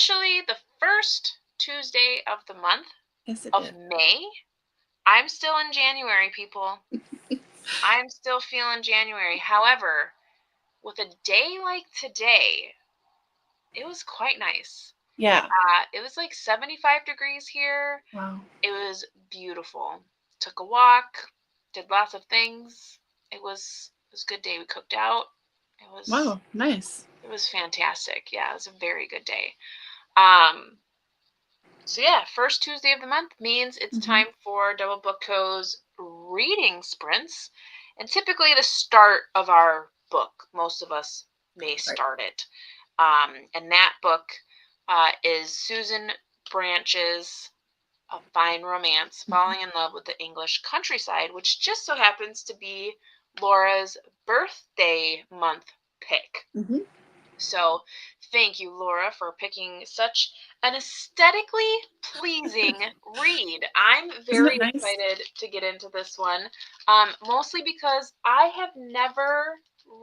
officially the first Tuesday of the month Yes, it of is. May. I'm still in January, people. I'm still feeling January. However, with a day like today, it was quite nice. Yeah. It was like 75 degrees here. Wow. It was beautiful. Took a walk, did lots of things. It was a good day. We cooked out. Wow. Nice. It was fantastic. Yeah, it was a very good day. Um, so yeah, first Tuesday of the month means it's time for DoubleBookedCo's reading sprints, and typically the start of our book. Most of us may start it, and that book is Susan Branch's A Fine Romance, Falling in Love with the English Countryside, which just so happens to be Laura's birthday month pick. So thank you, Laura, for picking such an aesthetically pleasing read. I'm very excited to get into this one, mostly because I have never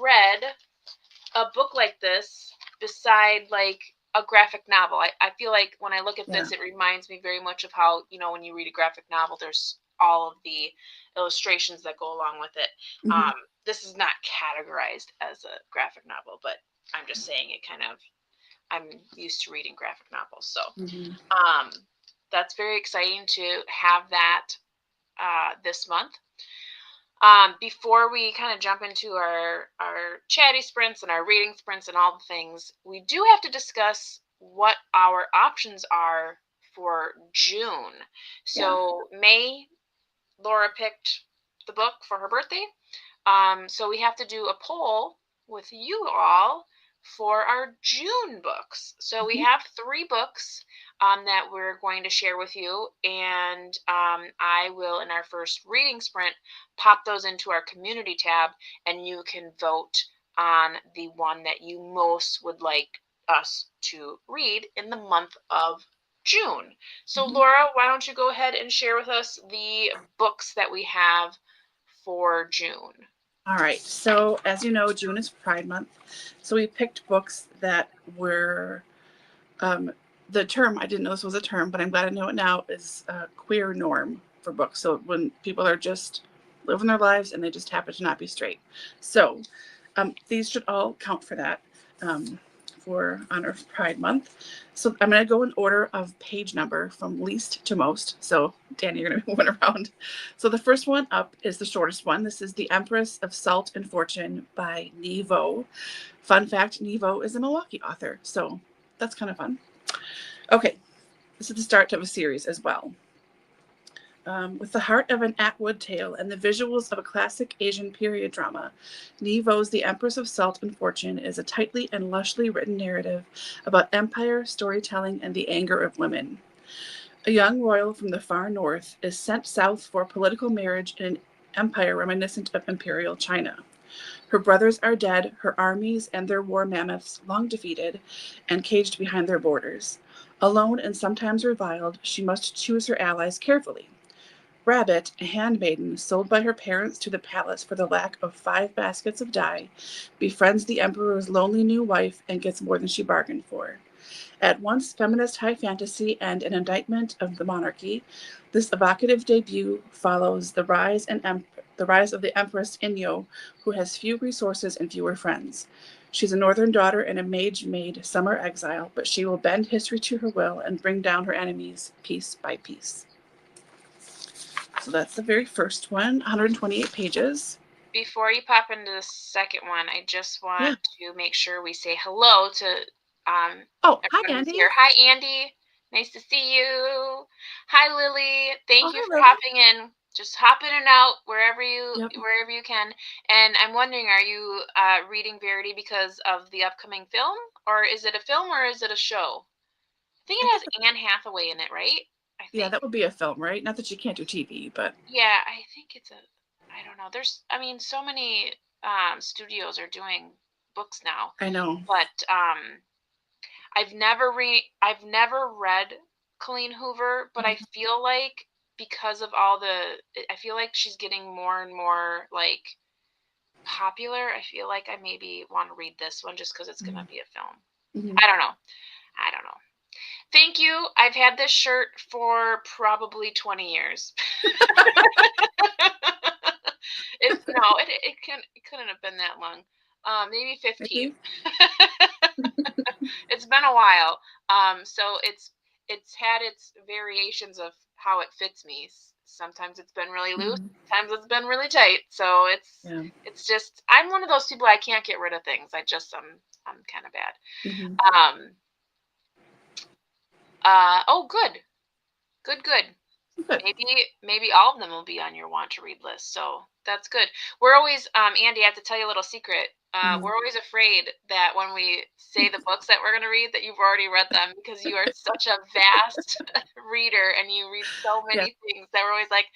read a book like this beside like a graphic novel. I feel like when I look at this, it reminds me very much of how, when you read a graphic novel, there's all of the illustrations that go along with it. This is not categorized as a graphic novel, but I'm just saying I'm used to reading graphic novels. So that's very exciting to have that this month. Before we kind of jump into our chatty sprints and our reading sprints and all the things, we do have to discuss what our options are for June. So May, Laura picked the book for her birthday. So we have to do a poll with you all for our June books. So we have 3 books that we're going to share with you, and I will, in our first reading sprint, pop those into our community tab, and you can vote on the one that you most would like us to read in the month of June. So Laura, why don't you go ahead and share with us the books that we have for June? All right. So, as you know, June is Pride Month. So, we picked books that were the term, I didn't know this was a term, but I'm glad I know it now, is queer norm for books. So, when people are just living their lives and they just happen to not be straight. So, these should all count for that. For honor of Pride Month. So I'm going to go in order of page number from least to most. So Dani, you're going to be moving around. So the first one up is the shortest one. This is The Empress of Salt and Fortune by Nhi Vo. Fun fact, Nhi Vo is a Milwaukee author. So that's kind of fun. Okay, this is the start of a series as well. With the heart of an Atwood tale and the visuals of a classic Asian period drama, Nhi Vo's The Empress of Salt and Fortune is a tightly and lushly written narrative about empire, storytelling, and the anger of women. A young royal from the far north is sent south for political marriage in an empire reminiscent of imperial China. Her brothers are dead, her armies and their war mammoths long defeated and caged behind their borders. Alone and sometimes reviled, she must choose her allies carefully. Rabbit, a handmaiden sold by her parents to the palace for the lack of 5 baskets of dye, befriends the emperor's lonely new wife and gets more than she bargained for. At once feminist high fantasy and an indictment of the monarchy, this evocative debut follows the rise of the Empress Inyo, who has few resources and fewer friends. She's a northern daughter in a mage-made summer exile, but she will bend history to her will and bring down her enemies piece by piece. So that's the very first one, 128 pages. Before you pop into the second one, I just want to make sure we say hello to hi Andy. Here. Hi Andy, nice to see you. Hi Lily, thank you for hopping in. Just hop in and out wherever you can. And I'm wondering, are you reading Verity because of the upcoming film, or is it a film or is it a show? I think it has Anne Hathaway in it, right? Yeah, that would be a film, right? Not that you can't do TV, but yeah, I think it's I don't know. There's, so many studios are doing books now. I know. But I've never read Colleen Hoover, but I feel like because of I feel like she's getting more and more like popular. I feel like I maybe want to read this one just because it's gonna be a film. I don't know. Thank you. I've had this shirt for probably 20 years. It couldn't have been that long. Maybe 15. It's been a while. So it's had its variations of how it fits me. Sometimes it's been really loose, sometimes it's been really tight. So it's just, I'm one of those people, I can't get rid of things. I'm kind of bad. Oh, good. Maybe all of them will be on your want to read list. So that's good. We're always, Andy, I have to tell you a little secret. We're always afraid that when we say the books that we're going to read, that you've already read them, because you are such a vast reader and you read so many things that we're always like,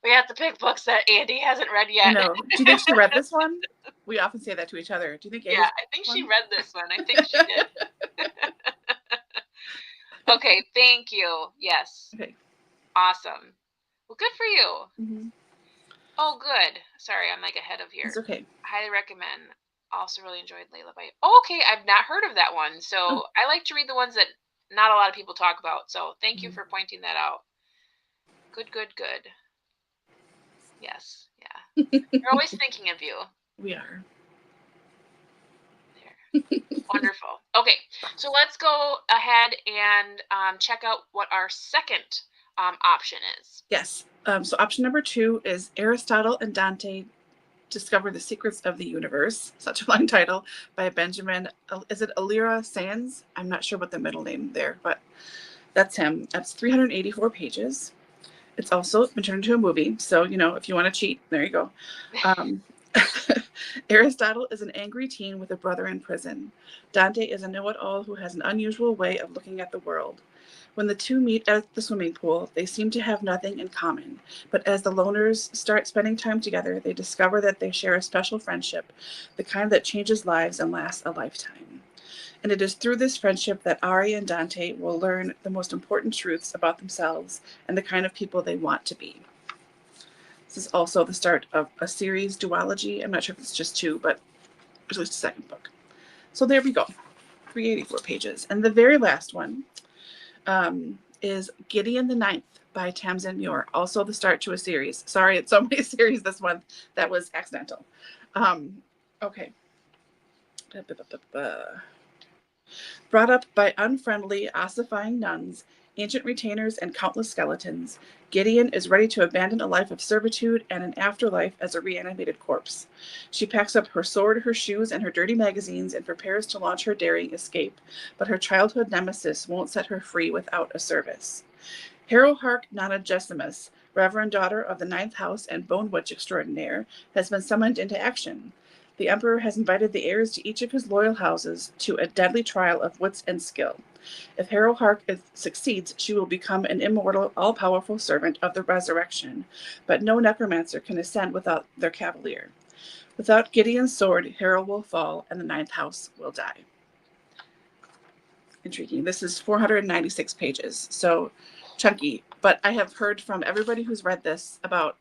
we have to pick books that Andy hasn't read yet. No. Do you think she read this one? We often say that to each other. Do you think Andy's I think she read this one. I think she did. Okay, thank you. Yes. Okay. Awesome. Well, good for you. Oh, good. Sorry, I'm like ahead of here. It's okay. Highly recommend. Also really enjoyed Layla by. Oh, okay, I've not heard of that one. So I like to read the ones that not a lot of people talk about. So thank you for pointing that out. Good. Yes, yeah. We're always thinking of you. We are. There. Wonderful. Okay, so let's go ahead and check out what our second option is. Yes. So option number 2 is Aristotle and Dante Discover the Secrets of the Universe. Such a long title, by Benjamin. Is it Alira Sands? I'm not sure what the middle name there, but that's him. That's 384 pages. It's also been turned into a movie. So, if you want to cheat, there you go. Aristotle is an angry teen with a brother in prison. Dante is a know-it-all who has an unusual way of looking at the world. When the two meet at the swimming pool, they seem to have nothing in common. But as the loners start spending time together, they discover that they share a special friendship, the kind that changes lives and lasts a lifetime. And it is through this friendship that Ari and Dante will learn the most important truths about themselves and the kind of people they want to be. This is also the start of a series duology. I'm not sure if it's just 2, but there's at least a second book. So there we go. 384 pages. And the very last one is Gideon the Ninth by Tamsin Muir. Also the start to a series. Sorry, it's so many series this month. That was accidental. Okay. Brought up by unfriendly, ossifying nuns, ancient retainers, and countless skeletons, Gideon is ready to abandon a life of servitude and an afterlife as a reanimated corpse. She packs up her sword, her shoes, and her dirty magazines and prepares to launch her daring escape, but her childhood nemesis won't set her free without a service. Harrowhark Nonagesimus, Reverend Daughter of the Ninth House and Bone Witch Extraordinaire, has been summoned into action. The Emperor has invited the heirs to each of his loyal houses to a deadly trial of wits and skill. If Harrowhark succeeds, she will become an immortal, all-powerful servant of the resurrection, but no necromancer can ascend without their cavalier. Without Gideon's sword, Harrow will fall, and the Ninth House will die. Intriguing. This is 496 pages, so chunky. But I have heard from everybody who's read this about,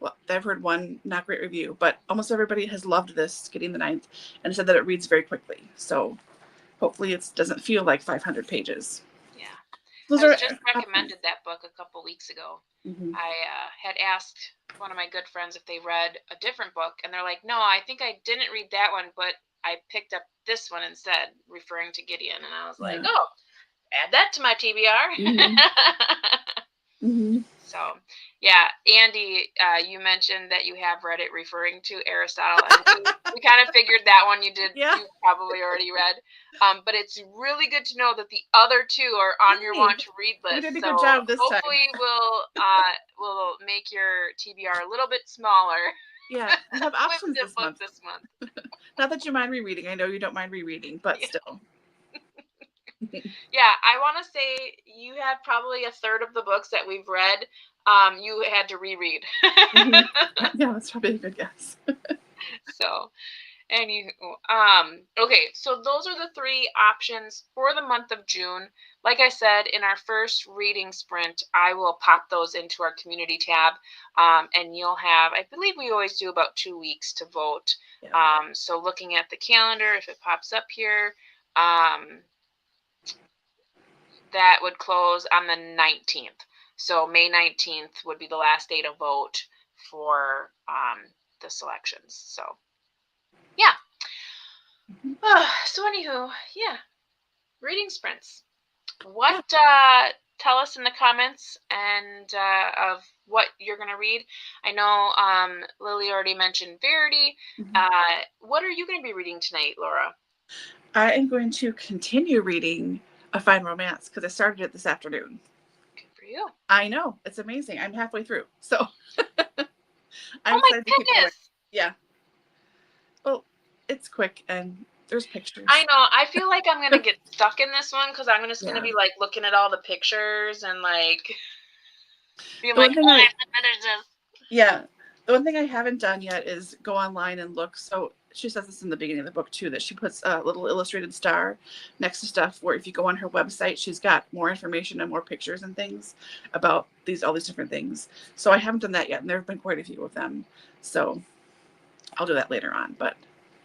well, I've heard one not great review, but almost everybody has loved this, Gideon the Ninth, and said that it reads very quickly. So hopefully it doesn't feel like 500 pages. Yeah. I was just recommended that book a couple weeks ago. I had asked one of my good friends if they read a different book, and they're like, no, I think I didn't read that one, but I picked up this one instead, referring to Gideon. And I was like, oh, add that to my TBR. So, yeah, Andy, you mentioned that you have read it referring to Aristotle. And we kind of figured that one you probably already read. But it's really good to know that the other 2 are on your want to read list. You did a good job this time. Hopefully we'll make your TBR a little bit smaller. Yeah, we have options this month. Not that you mind rereading. I know you don't mind rereading, but still. Yeah, I want to say you have probably a third of the books that we've read you had to reread. Yeah, that's probably a good guess. So, okay, so those are the 3 options for the month of June. Like I said, in our first reading sprint, I will pop those into our community tab, and you'll have, I believe we always do about 2 weeks to vote. Yeah. So looking at the calendar, if it pops up here, that would close on the 19th. So May 19th would be the last day to vote for the selections. So, yeah. So anywho, yeah, reading sprints. What tell us in the comments and of what you're going to read. I know Lily already mentioned Verity. What are you going to be reading tonight, Laura? I am going to continue reading A Fine Romance because I started it this afternoon. Good for you. I know. It's amazing. I'm halfway through. So I'm oh my excited to keep going. goodness. Yeah. Well, it's quick and there's pictures. I know. I feel like I'm going to get stuck in this one because I'm just going to be like looking at all the pictures and like being like, oh, I have to finish this. Yeah. The one thing I haven't done yet is go online and look. So she says this in the beginning of the book too, that she puts a little illustrated star next to stuff where if you go on her website, she's got more information and more pictures and things about all these different things. So I haven't done that yet. And there have been quite a few of them. So I'll do that later on. But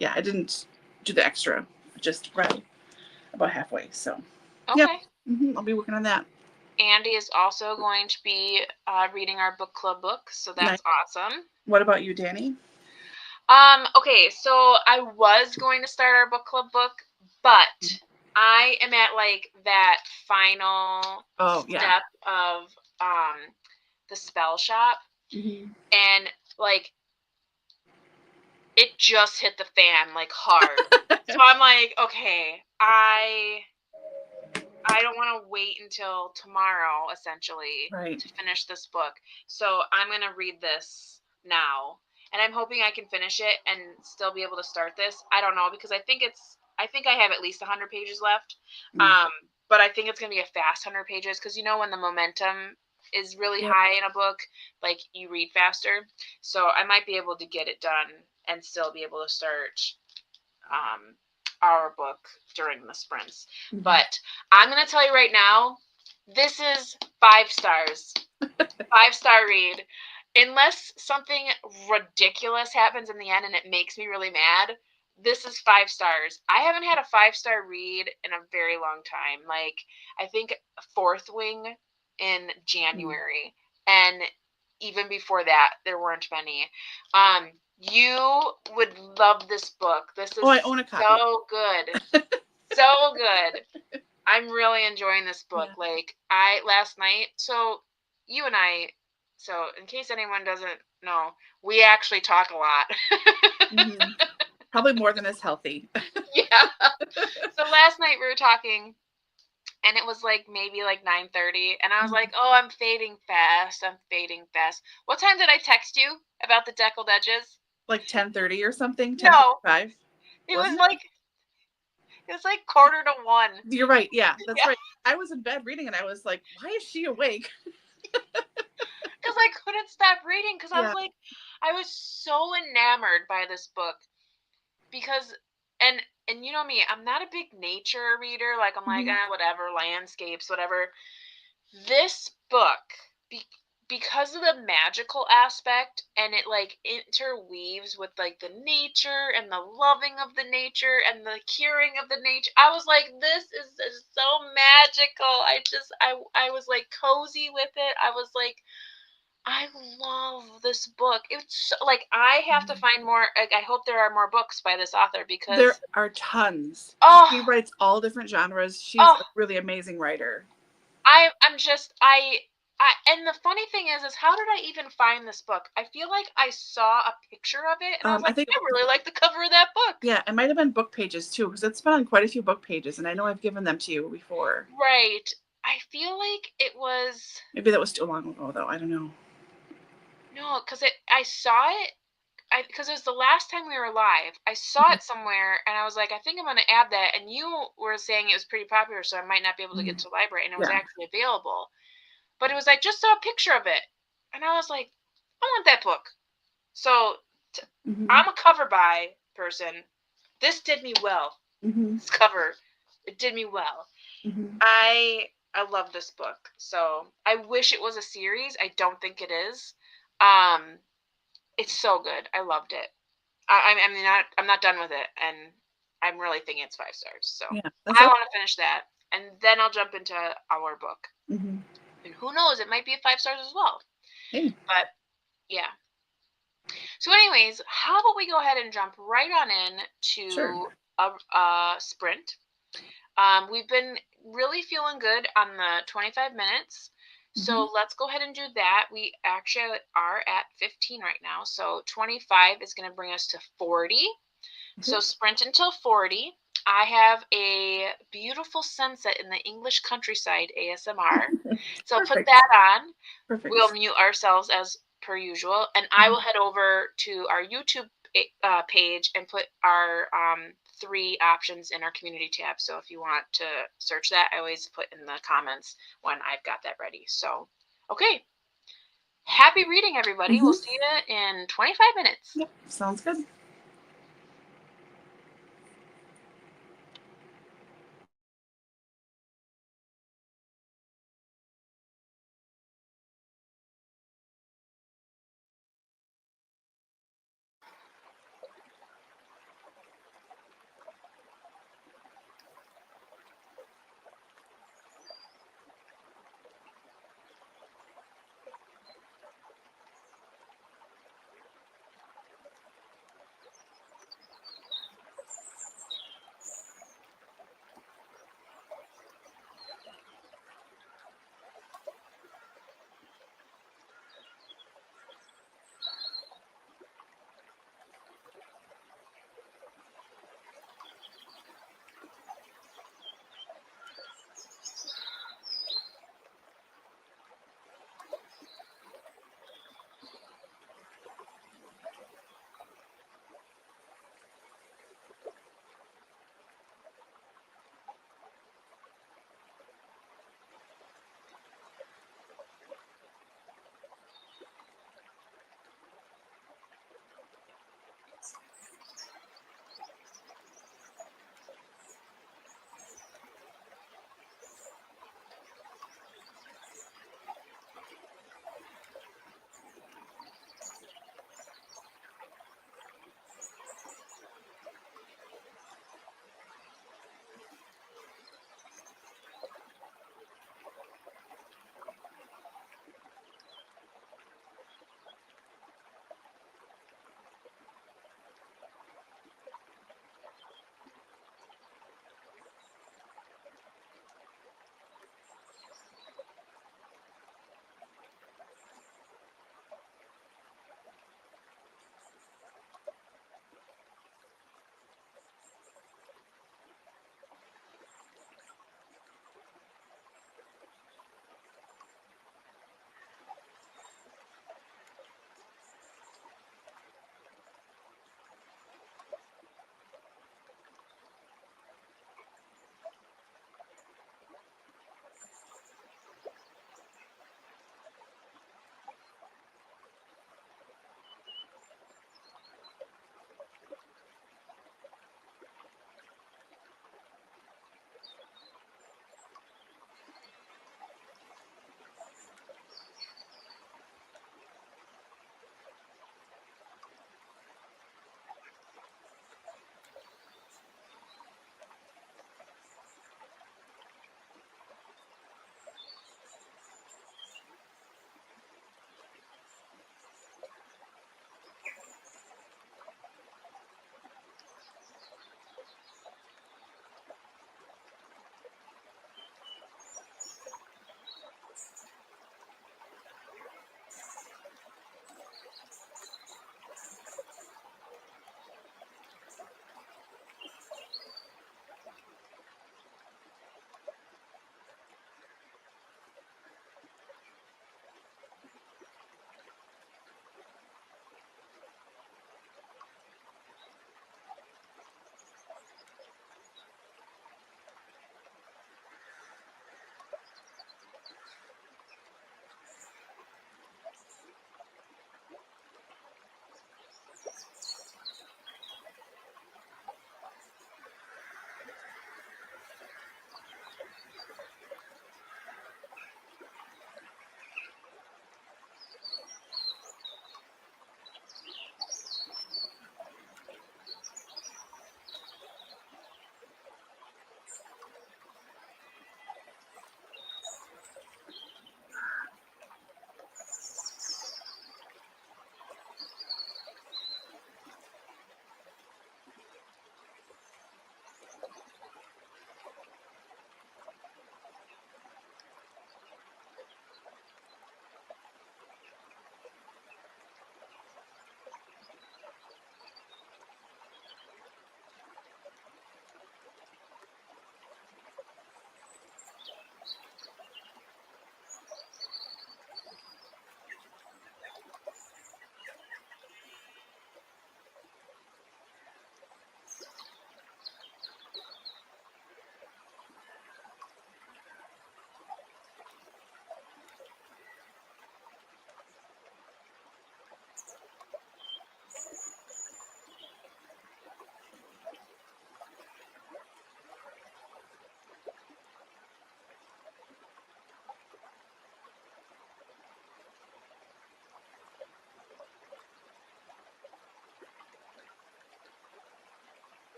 yeah, I didn't do the extra. I just read about halfway. So okay. Yeah, I'll be working on that. Andy is also going to be reading our book club book, so that's awesome. What about you, Dani? Okay, so I was going to start our book club book, but I am at like that final step of the spell shop, and like it just hit the fan like hard. So I'm like, okay, I don't want to wait until tomorrow, essentially, to finish this book. So I'm going to read this now. And I'm hoping I can finish it and still be able to start this. I don't know, because I think I have at least 100 pages left. But I think it's going to be a fast 100 pages because, you know, when the momentum is really high in a book, like you read faster. So I might be able to get it done and still be able to start our book during the sprints. But I'm going to tell you right now, this is 5 stars. 5-star read. Unless something ridiculous happens in the end and it makes me really mad, this is 5 stars. I haven't had a 5-star read in a very long time. Like, I think Fourth Wing in January. And even before that, there weren't many. You would love this book. This is I own a copy. So good. So good. I'm really enjoying this book. Yeah. Like, last night, so you and I, so in case anyone doesn't know, we actually talk a lot. Probably more than is healthy. Yeah. So last night we were talking, and it was like maybe like 9:30, and I was like, oh, I'm fading fast. What time did I text you about the deckled edges? Like 10:30 or something? 10:45? No. It was like 1:45. You're right. Yeah, that's right. I was in bed reading, and I was like, why is she awake? Because I couldn't stop reading, because I was like, I was so enamored by this book. Because, and you know me, I'm not a big nature reader. Like, I'm like, whatever, landscapes, whatever. This book, because of the magical aspect, and it like interweaves with like the nature and the loving of the nature and the curing of the nature, I was like, this is so magical. I was like cozy with it. I was like, I love this book. It's like, I have to find more. Like, I hope there are more books by this author, because there are tons. She writes all different genres. She's a really amazing writer. And the funny thing is how did I even find this book? I feel like I saw a picture of it, and I was like, I really like the cover of that book. Yeah, it might have been Book Pages too, because it's been on quite a few Book Pages, and I know I've given them to you before. Right. I feel like it was. Maybe that was too long ago, though. I don't know. No, because I saw it. Because it was the last time we were live. I saw it somewhere, and I was like, I think I'm going to add that. And you were saying it was pretty popular, so I might not be able to get to the library, and it was actually available. But it was like, just saw a picture of it, and I was like, I want that book. So I'm a cover by person. This did me well. This cover, it did me well. I love this book. So I wish it was a series. I don't think it is. It's so good. I loved it. I'm not done with it, and I'm really thinking it's 5 stars. So I want to finish that. and then I'll jump into our book. Mm-hmm. And who knows, it might be a 5 stars as well. Hey. But yeah. So anyways, how about we go ahead and jump right on in to Sure. a sprint. We've been really feeling good on the 25 minutes. So let's go ahead and do that. We actually are at 15 right now. So 25 is going to bring us to 40. So sprint until 40. I have a beautiful sunset in the English countryside ASMR. So I'll put that on. Perfect. We'll mute ourselves as per usual. And I will head over to our YouTube page and put our 3 options in our community tab. So if you want to search that, I always put in the comments when I've got that ready. So, okay. Happy reading, everybody. We'll see you in 25 minutes. Yep, sounds good.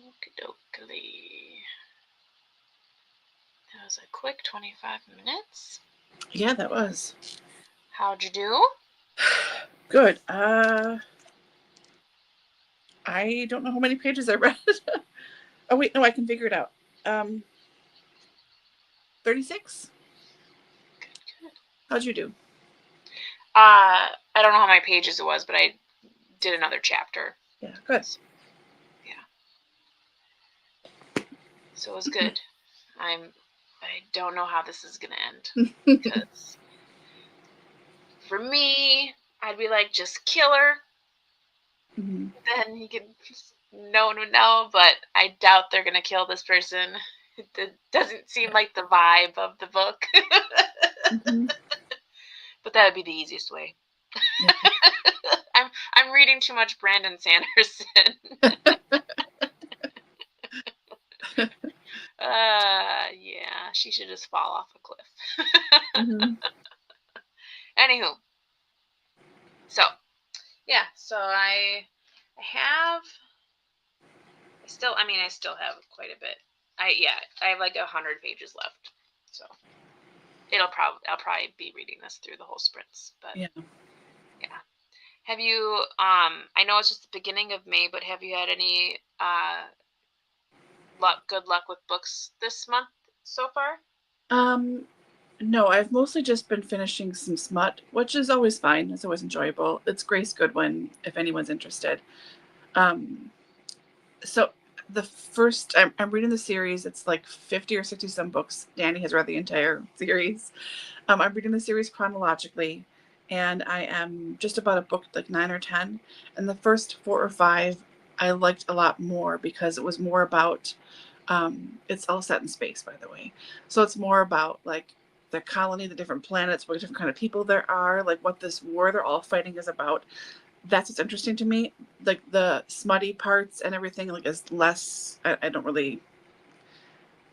Okey-dokey. That was a quick 25 minutes. Yeah, that was. How'd you do? Good. I don't know how many pages I read. Oh wait, no, I can figure it out. 36. Good. How'd you do? I don't know how many pages it was, but I did another chapter. Yeah, good. Yeah. So it was good. I don't know how this is gonna end, because for me, I'd be like, just kill her. Mm-hmm. Then he can, no one would know, but I doubt they're gonna kill this person. It doesn't seem like the vibe of the book. Mm-hmm. But that would be the easiest way. Yeah. I'm reading too much Brandon Sanderson. Yeah, she should just fall off a cliff. Mm-hmm. Anywho, so yeah, so I still have quite a bit. I have like 100 pages left, so I'll probably be reading this through the whole sprints. But Yeah. Have you? I know it's just the beginning of May, but have you had any good luck with books this month so far? No, I've mostly just been finishing some smut, which is always fine. It's always enjoyable. It's Grace Goodwin, if anyone's interested. So the first, I'm reading the series. It's like 50 or 60 some books. Dani has read the entire series. I'm reading the series chronologically, and I am just about a book like 9 or 10. And the first 4 or 5 I liked a lot more because it was more about, it's all set in space, by the way. So it's more about like the colony, the different planets, what different kind of people there are, like what this war they're all fighting is about. That's what's interesting to me. Like the smutty parts and everything, like is less. I don't really.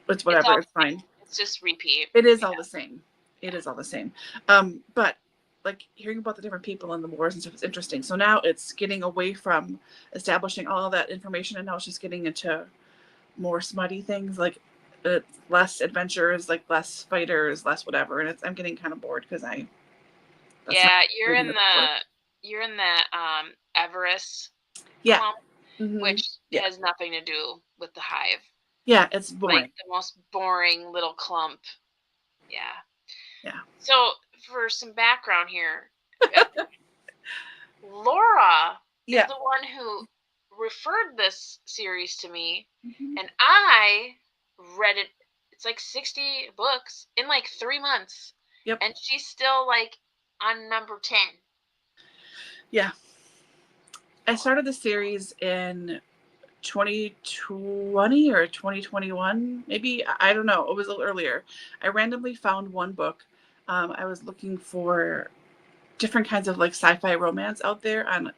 It's whatever. It's fine. It's just repeat. It is all the same. It is all the same. But like hearing about the different people and the wars and stuff is interesting. So now it's getting away from establishing all of that information, and now it's just getting into more smutty things, like less adventures, like less fighters, less whatever. And I'm getting kind of bored because you're in the Everest clump, which has nothing to do with the hive. Yeah, it's boring. Like the most boring little clump. Yeah. Yeah. So for some background here, Laura is the one who referred this series to me, and I read it. It's like 60 books in like 3 months. Yep. And she's still like on number 10. Yeah. I started the series in 2020 or 2021, maybe. I don't know. It was a little earlier. I randomly found one book. I was looking for different kinds of like sci-fi romance out there on, I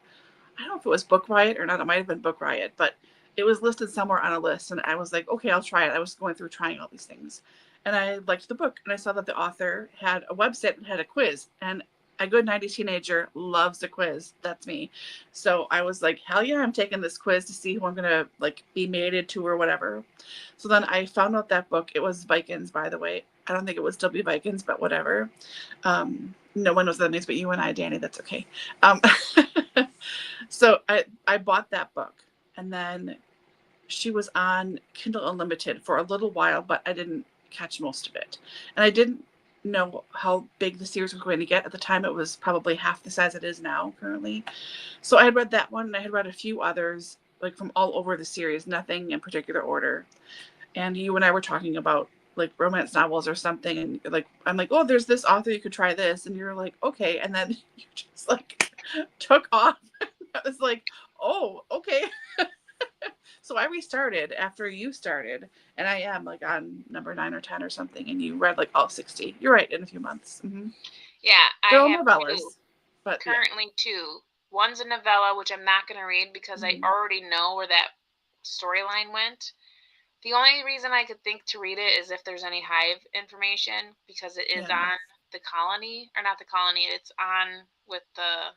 don't know if it was Book Riot or not. It might have been Book Riot, but it was listed somewhere on a list, and I was like, okay, I'll try it. I was going through trying all these things, and I liked the book, and I saw that the author had a website and had a quiz, and a good 90s teenager loves a quiz. That's me. So I was like, hell yeah, I'm taking this quiz to see who I'm gonna like be mated to or whatever. So then I found out that book. It was Vikings, by the way. I don't think it was W Vikings, but whatever. No one knows that names but you and I, Dani. That's okay. So I bought that book, and then she was on Kindle Unlimited for a little while, but I didn't catch most of it. And I didn't know how big the series was going to get. At the time, it was probably half the size it is now currently. So I had read that one, and I had read a few others, like from all over the series, nothing in particular order. And you and I were talking about like romance novels or something, and like I'm like, oh, there's this author, you could try this, and you're like, okay, and then you just like took off. I was like, oh, okay. So I restarted after you started, and I am like on number 9 or 10 or something, and you read like all 60. You're right, in a few months. Mm-hmm. Yeah, I have novellas, but currently 2. One's a novella, which I'm not going to read because I already know where that storyline went. The only reason I could think to read it is if there's any hive information, because it is on the colony, or not the colony, it's on with the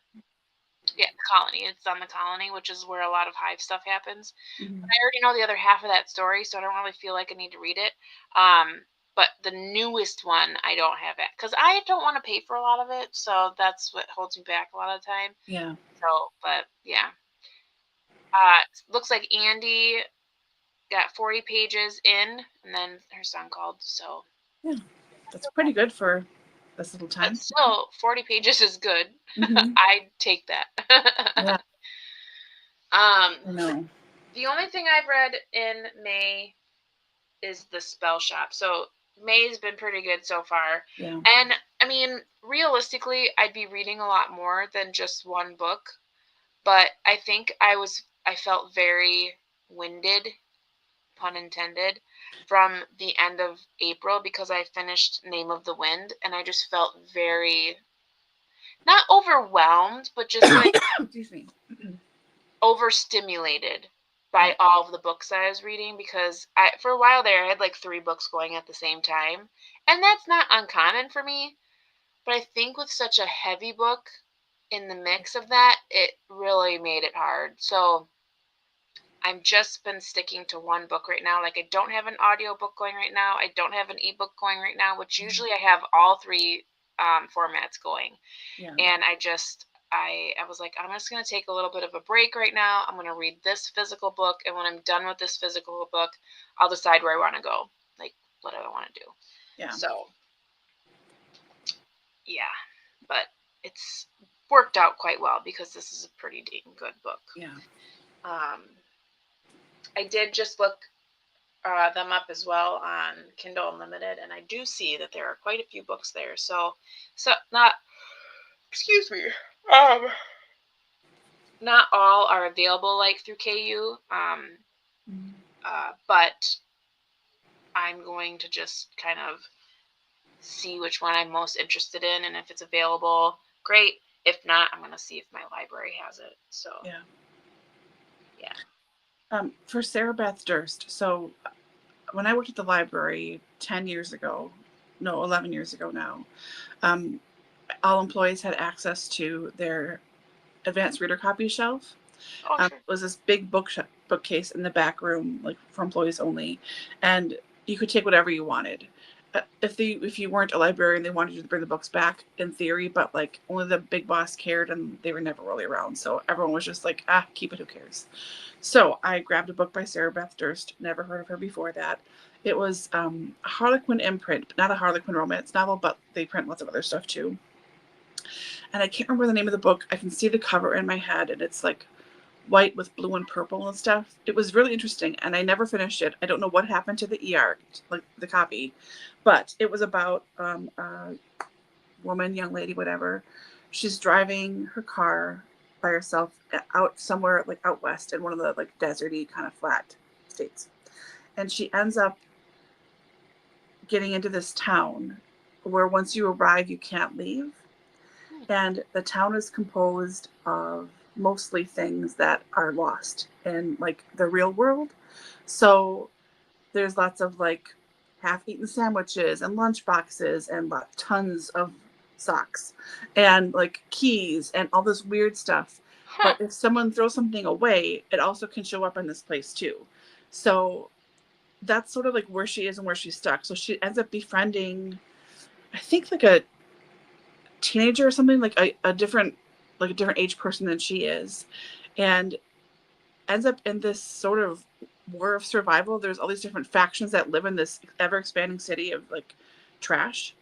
Yeah, the colony. It's on the colony, which is where a lot of hive stuff happens. Mm-hmm. But I already know the other half of that story, so I don't really feel like I need to read it. But the newest one, I don't have it because I don't want to pay for a lot of it, so that's what holds me back a lot of the time. Yeah. So, but yeah, looks like Andy got 40 pages in, and then her son called. So Yeah, that's pretty good for this little time. but still, 40 pages is good. Mm-hmm. I'd take that. Yeah, I know. The only thing I've read in May is the Spell Shop. So May's been pretty good so far. Yeah. And I mean, realistically, I'd be reading a lot more than just one book, but I think I felt very winded, pun intended, from the end of April because I finished Name of the Wind and I just felt very not overwhelmed, but just like Excuse me. overstimulated by all of the books I was reading because for a while there I had like 3 books going at the same time. And that's not uncommon for me, but I think with such a heavy book in the mix of that, it really made it hard. So I've just been sticking to one book right now. Like I don't have an audio book going right now. I don't have an ebook going right now, which usually I have all 3 formats going. Yeah. And I was like, I'm just going to take a little bit of a break right now. I'm going to read this physical book. And when I'm done with this physical book, I'll decide where I want to go. Like, what do I want to do? Yeah. So, yeah. But it's worked out quite well because this is a pretty dang good book. Yeah. I did just look them up as well on Kindle Unlimited, and I do see that there are quite a few books there. So not, excuse me, not all are available like through KU, but I'm going to just kind of see which one I'm most interested in, and if it's available, great. If not, I'm going to see if my library has it. So Yeah. For Sarah Beth Durst. So when I worked at the library 10 years ago, no, 11 years ago now, all employees had access to their advanced reader copy shelf. Sure. It was this big bookcase in the back room, like for employees only, and you could take whatever you wanted. If you weren't a librarian, they wanted you to bring the books back in theory, but like only the big boss cared, and they were never really around, so everyone was just like, keep it, who cares. So I grabbed a book by Sarah Beth Durst. Never heard of her before that. It was a Harlequin imprint, but not a Harlequin romance novel, but they print lots of other stuff too. And I can't remember the name of the book. I can see the cover in my head, and it's like white with blue and purple and stuff. It was really interesting, and I never finished it. I don't know what happened to the ER, like the copy, but it was about a woman, young lady, whatever. She's driving her car by herself out somewhere like out west in one of the like deserty kind of flat states, and she ends up getting into this town where once you arrive you can't leave, and the town is composed of mostly things that are lost in like the real world. So there's lots of like half-eaten sandwiches and lunch boxes and tons of socks and like keys and all this weird stuff. But if someone throws something away, it also can show up in this place too. So that's sort of like where she is and where she's stuck. So she ends up befriending, I think, like a teenager or something, like a different age person than she is, and ends up in this sort of war of survival. There's all these different factions that live in this ever expanding city of like trash,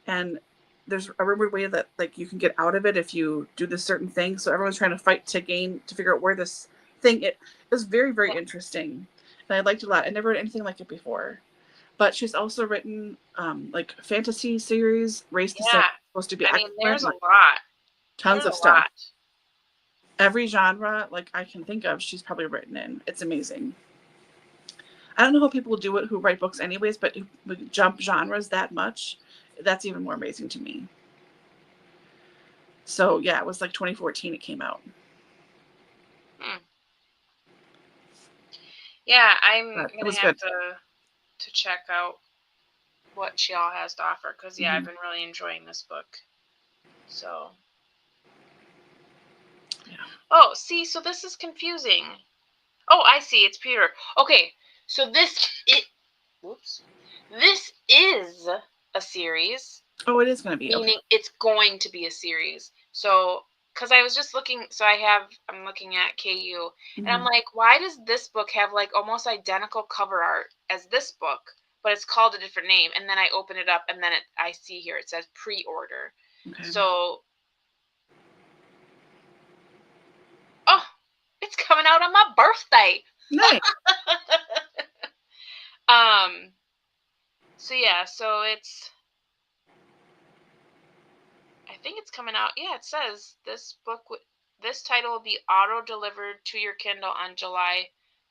and there's a rumored way that like you can get out of it if you do this certain thing. So everyone's trying to fight to figure out where this thing. It was very, very interesting, and I liked it a lot. I never read anything like it before. But she's also written like fantasy series, Race to Set, supposed to be excellent. There's a lot. Tons of stuff. Every genre like I can think of, she's probably written in. It's amazing. I don't know how people do it who write books anyways, but who jump genres that much, that's even more amazing to me. So yeah, it was like 2014 it came out. Yeah, I'm gonna have to check out what she all has to offer because I've been really enjoying this book. So Yeah. Oh, see, so this is confusing. Oh, I see. It's Peter. Okay, so this is a series. Oh, it is going to be. Meaning Okay. it's going to be a series. So, because I was just looking, so I'm looking at KU, and I'm like, why does this book have like almost identical cover art as this book, but it's called a different name? And then I open it up, and then I see here it says pre-order. Okay. So, oh, it's coming out on my birthday. Nice. So yeah, so it's. I think it's coming out. Yeah, it says this title will be auto-delivered to your Kindle on July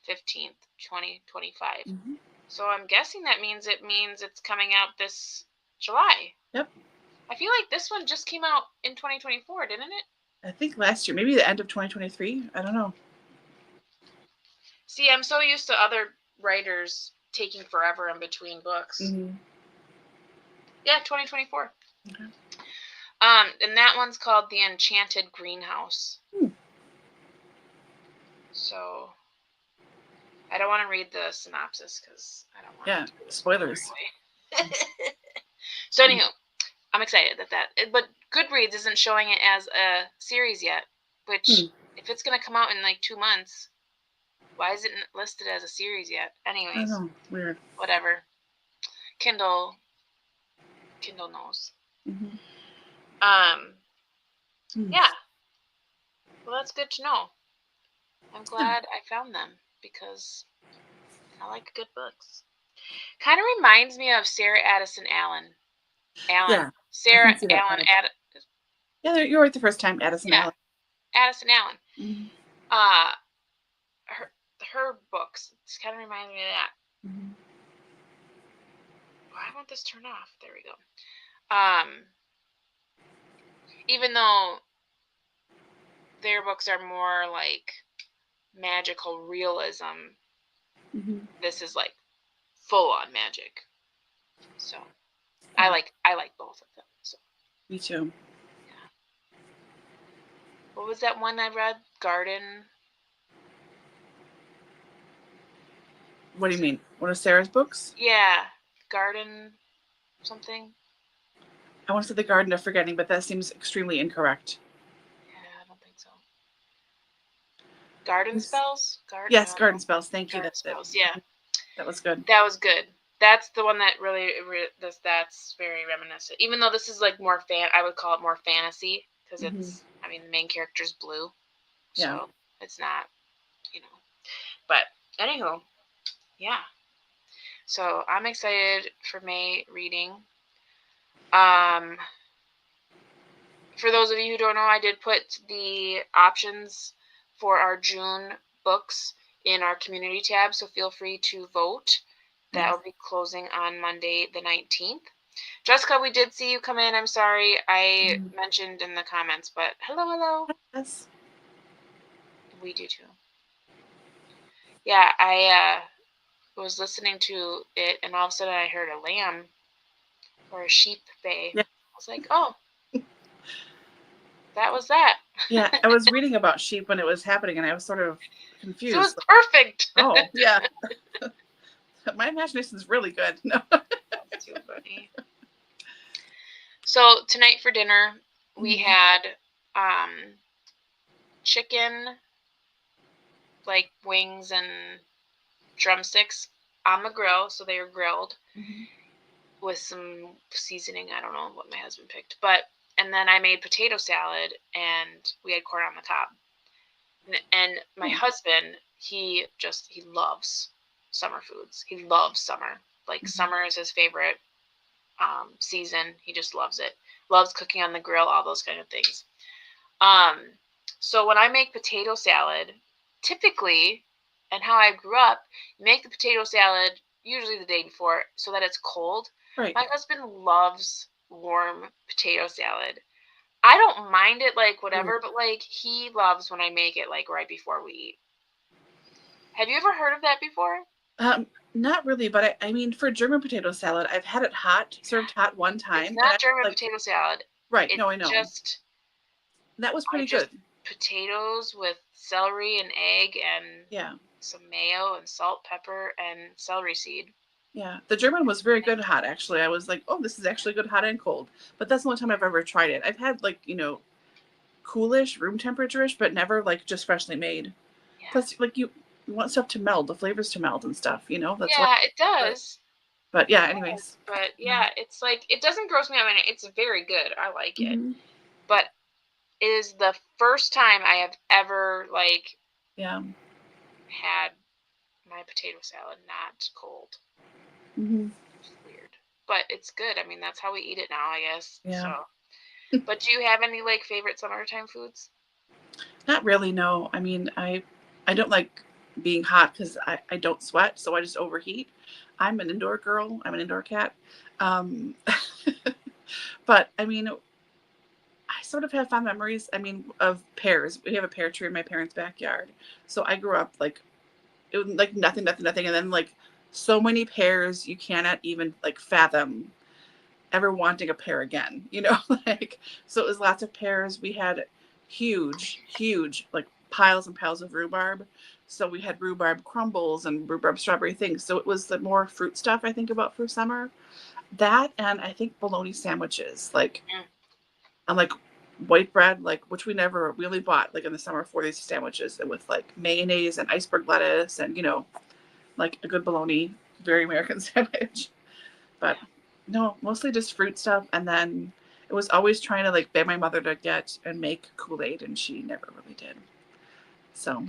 15th, 2025. So I'm guessing that means it's coming out this July. Yep. I feel like this one just came out in 2024, didn't it? I think last year, maybe the end of 2023. I don't know. See, I'm so used to other writers taking forever in between books. Yeah, 2024. Okay. And that one's called The Enchanted Greenhouse. So I don't want to read the synopsis because I don't want. Yeah, spoilers. So anywho, I'm excited but Goodreads isn't showing it as a series yet. Which, if it's gonna come out in like 2 months, why isn't it listed as a series yet? Anyways, I know, weird. Whatever. Kindle knows. Yeah. Well, that's good to know. I'm glad I found them because I like good books. Kind of reminds me of Sarah Addison Allen. Yeah. Sarah Allen. Yeah, you're right the first time. Addison Allen. Addison Allen. Her books. It kind of reminds me of that. Why won't this turn off? There we go. Even though their books are more like magical realism, this is like full on magic. So I like both of them. So me too. Yeah. What was that one I read? Garden. What do you mean? One of Sarah's books? Yeah, Garden something. I want to say The Garden of Forgetting, but that seems extremely incorrect. Yeah, I don't think so. Garden Spells? Yes, Garden Spells. Thank you. That's Spells. Yeah. That was good. That was good. That's the one that really that's very reminiscent. Even though this is like more I would call it more fantasy because it's. I mean, the main character's blue, so it's not, But anywho, yeah. So I'm excited for May reading. For those of you who don't know, I did put the options for our June books in our community tab, so feel free to vote. That will be closing on Monday the 19th. Jessica, we did see you come in. I'm sorry I mentioned in the comments, but hello. Yes. We do too. Yeah, I was listening to it, and all of a sudden I heard a lamb or a sheep bay. Yeah. I was like, oh, that was that. Yeah, I was reading about sheep when it was happening, and I was sort of confused. So it was perfect. Oh, yeah. My imagination is really good. No. That's too funny. So tonight for dinner, we had chicken, like wings and drumsticks on the grill. So they were grilled with some seasoning. I don't know what my husband picked, and then I made potato salad, and we had corn on the cob. And my husband, he loves summer foods. He loves summer. Like summer is his favorite season. He just loves it. Loves cooking on the grill, all those kind of things. So when I make potato salad, typically, and how I grew up, make the potato salad usually the day before so that it's cold. Right. My husband loves warm potato salad. I don't mind it, like, whatever, but, like, he loves when I make it, like, right before we eat. Have you ever heard of that before? Not really, but I mean, for German potato salad, I've had it hot, served hot one time. It's not German potato salad. Right, no, I know. Just... That was pretty good. potatoes with celery and egg and Yeah. some mayo and salt, pepper, and celery seed. Yeah. The German was very good hot, actually. I was like, oh, this is actually good hot and cold. But that's the only time I've ever tried it. I've had, like, coolish, room temperature-ish, but never, like, just freshly made. Yeah. Plus, like, you want stuff to meld, the flavors to meld and stuff, That's why. Yeah, it does. But yeah, anyways. But yeah, it's like, it doesn't gross me out. I mean, it's very good. I like it. Mm-hmm. But it is the first time I have ever, like, Yeah. had my potato salad not cold. Mm-hmm. It's weird. But it's good. I mean, that's how we eat it now, I guess. Yeah. So. But do you have any, like, favorite summertime foods? Not really, no. I mean, I don't like being hot because I don't sweat, so I just overheat. I'm an indoor girl. I'm an indoor cat. Um, but I mean, I sort of have fond memories. I mean, of pears. We have a pear tree in my parents' backyard, so I grew up like it was like nothing, nothing, nothing, and then like so many pears you cannot even like fathom ever wanting a pear again. Like so it was lots of pears. We had huge, huge like piles and piles of rhubarb. So we had rhubarb crumbles and rhubarb strawberry things. So it was the more fruit stuff I think about for summer. That and I think bologna sandwiches, like on like white bread, like which we only bought like in the summer for these sandwiches and with like mayonnaise and iceberg lettuce and like a good bologna, very American sandwich. But no, mostly just fruit stuff. And then it was always trying to like beg my mother to get and make Kool-Aid, and she never really did. So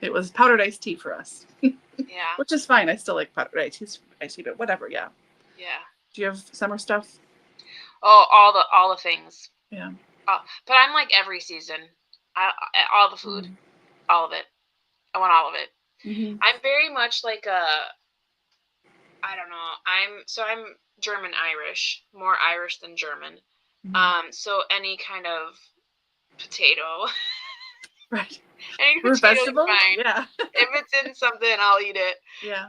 it was powdered iced tea for us. Yeah. Which is fine. I still like powdered iced tea, but whatever. Yeah. Yeah. Do you have summer stuff? Oh, all the things. Yeah. But I'm like every season. All the food, all of it. I want all of it. Mm-hmm. I'm very much like I don't know. I'm German Irish, more Irish than German. Mm-hmm. So any kind of potato, Right. any Root potato is vegetables? fine. Yeah. If it's in something, I'll eat it. Yeah.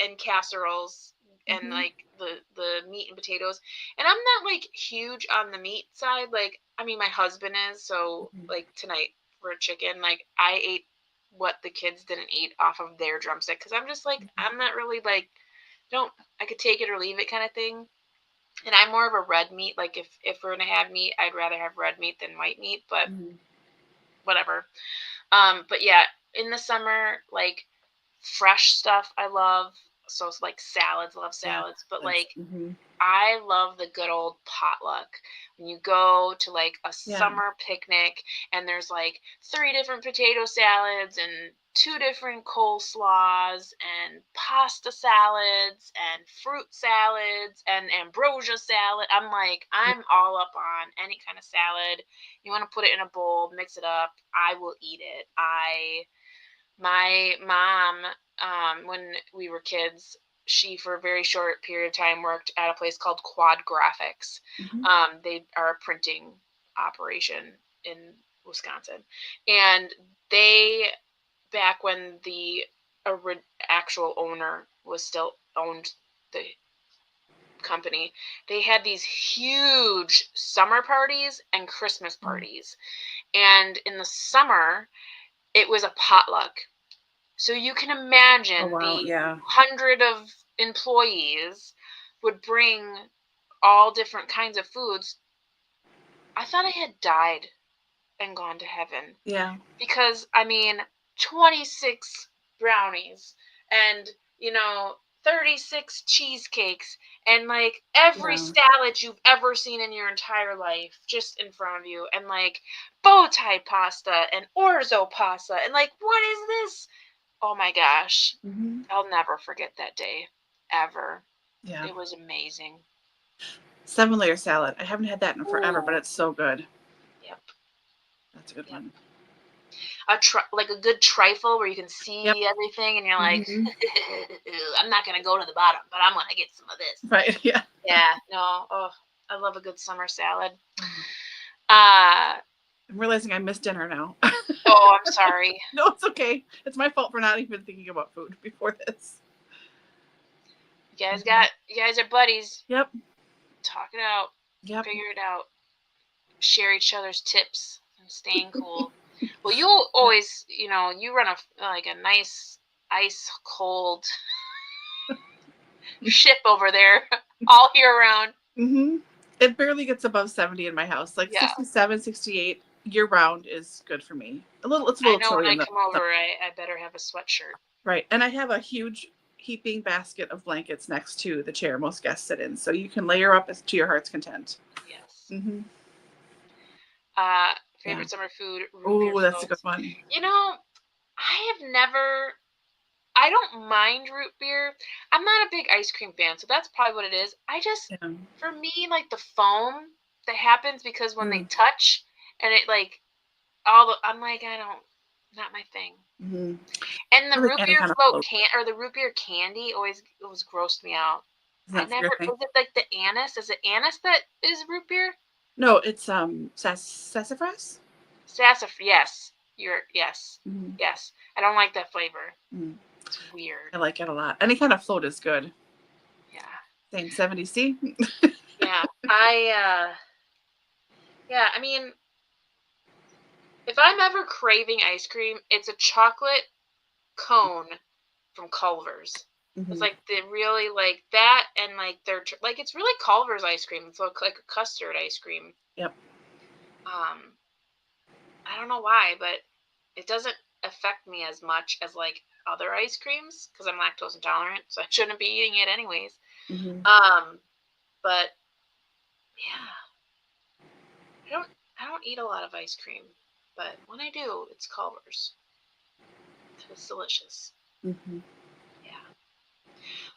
And casseroles and Mm-hmm. like the meat and potatoes. And I'm not like huge on the meat side. Like, I mean, my husband is. So like tonight for chicken, like I ate what the kids didn't eat off of their drumstick because I'm just like I'm not really like I could take it or leave it kind of thing. And I'm more of a red meat. Like if we're gonna have meat, I'd rather have red meat than white meat. But whatever. But yeah, in the summer, like fresh stuff I love. So it's like salads, love salads. But like I love the good old potluck. When you go to like a summer picnic and there's like 3 different potato salads and 2 different coleslaws and pasta salads and fruit salads and ambrosia salad. I'm all up on any kind of salad. You want to put it in a bowl, mix it up. I will eat it. My mom, when we were kids, she for a very short period of time worked at a place called Quad Graphics. They are a printing operation in Wisconsin, and they, back when the actual owner was still owned the company, they had these huge summer parties and Christmas parties. And in the summer, it was a potluck. So you can imagine the 100 of employees would bring all different kinds of foods. I thought I had died and gone to heaven. Yeah. Because, I mean, 26 brownies and, 36 cheesecakes and, like, every salad you've ever seen in your entire life just in front of you. And, like, bow tie pasta and orzo pasta. And, like, what is this? Oh my gosh. I'll never forget that day. Ever. Yeah. It was amazing. 7-layer salad. I haven't had that in forever, but it's so good. Yep. That's a good one. Like a good trifle where you can see everything and you're like, I'm not going to go to the bottom, but I'm going to get some of this. Right, yeah. Yeah, no. Oh, I love a good summer salad. I'm realizing I missed dinner now. Oh, I'm sorry. No, it's okay. It's my fault for not even thinking about food before this. You guys are buddies. Yep. Talk it out. Yep. Figure it out. share each other's tips and staying cool. Well, you always, you run a nice ice cold ship over there all year round. Mm-hmm. It barely gets above 70 in my house. Like 67, 68 year round is good for me. It's a little I know chilly when I come over, I better have a sweatshirt. Right. And I have a huge heaping basket of blankets next to the chair most guests sit in. So you can layer up to your heart's content. Yes. Mm-hmm. Favorite summer food? Oh, that's a good one. I don't mind root beer. I'm not a big ice cream fan, so that's probably what it is. For me, like the foam that happens because when they touch and it like I'm like, not my thing. Mm-hmm. And the root beer float or the root beer candy always grossed me out. Is it like the anise? Is it anise that is root beer? No, it's sassafras. Yes. Mm-hmm. Yes. I don't like that flavor. Mm. It's weird. I like it a lot. Any kind of float is good. Yeah. Same 70C. Yeah. I mean, if I'm ever craving ice cream, it's a chocolate cone from Culver's. Mm-hmm. It's like the really like that, and like they're like it's really Culver's ice cream. It's like a custard ice cream. Yep. I don't know why, but it doesn't affect me as much as like other ice creams because I'm lactose intolerant, so I shouldn't be eating it anyways. Mm-hmm. But yeah, I don't eat a lot of ice cream, but when I do, it's Culver's. It's delicious. Mm-hmm. Yeah.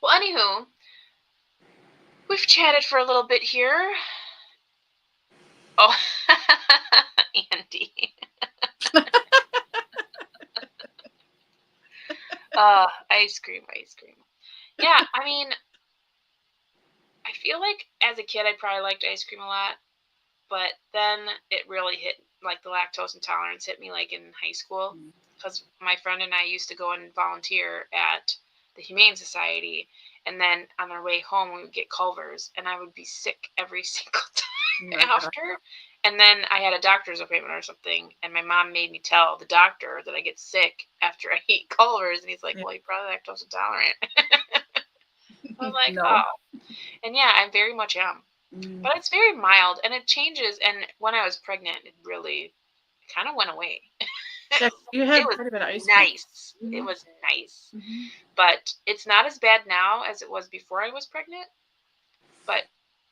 Well, anywho, we've chatted for a little bit here. Oh, Andy. Ice cream. Yeah, I mean, I feel like as a kid I probably liked ice cream a lot, but then it really hit, like the lactose intolerance hit me like in high school because my friend and I used to go and volunteer at the Humane Society, and then on our way home we would get Culver's, and I would be sick every single time after. And then I had a doctor's appointment or something, and my mom made me tell the doctor that I get sick after I eat Culver's, and he's like, well, you're probably lactose intolerant. I was like, no. Oh. And yeah, I very much am. Mm. But it's very mild, and it changes, and when I was pregnant, it really kind of went away. Yeah, you had quite a bit of ice cream. Nice. Mm-hmm. It was nice. Mm-hmm. But it's not as bad now as it was before I was pregnant. But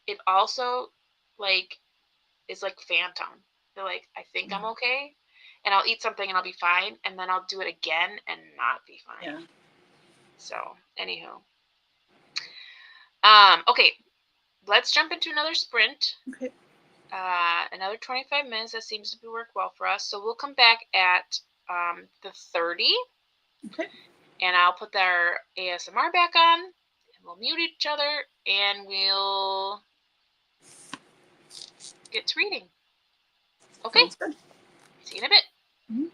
it also, like, is like phantom. They're like, I think I'm okay, and I'll eat something and I'll be fine, and then I'll do it again and not be fine. Yeah. So, anywho. Okay, let's jump into another sprint. Okay. Another 25 minutes. That seems to work well for us. So we'll come back at the 30. Okay. And I'll put our ASMR back on, and we'll mute each other, and we'll get to reading. Okay. Sounds good. See you in a bit. Mm-hmm.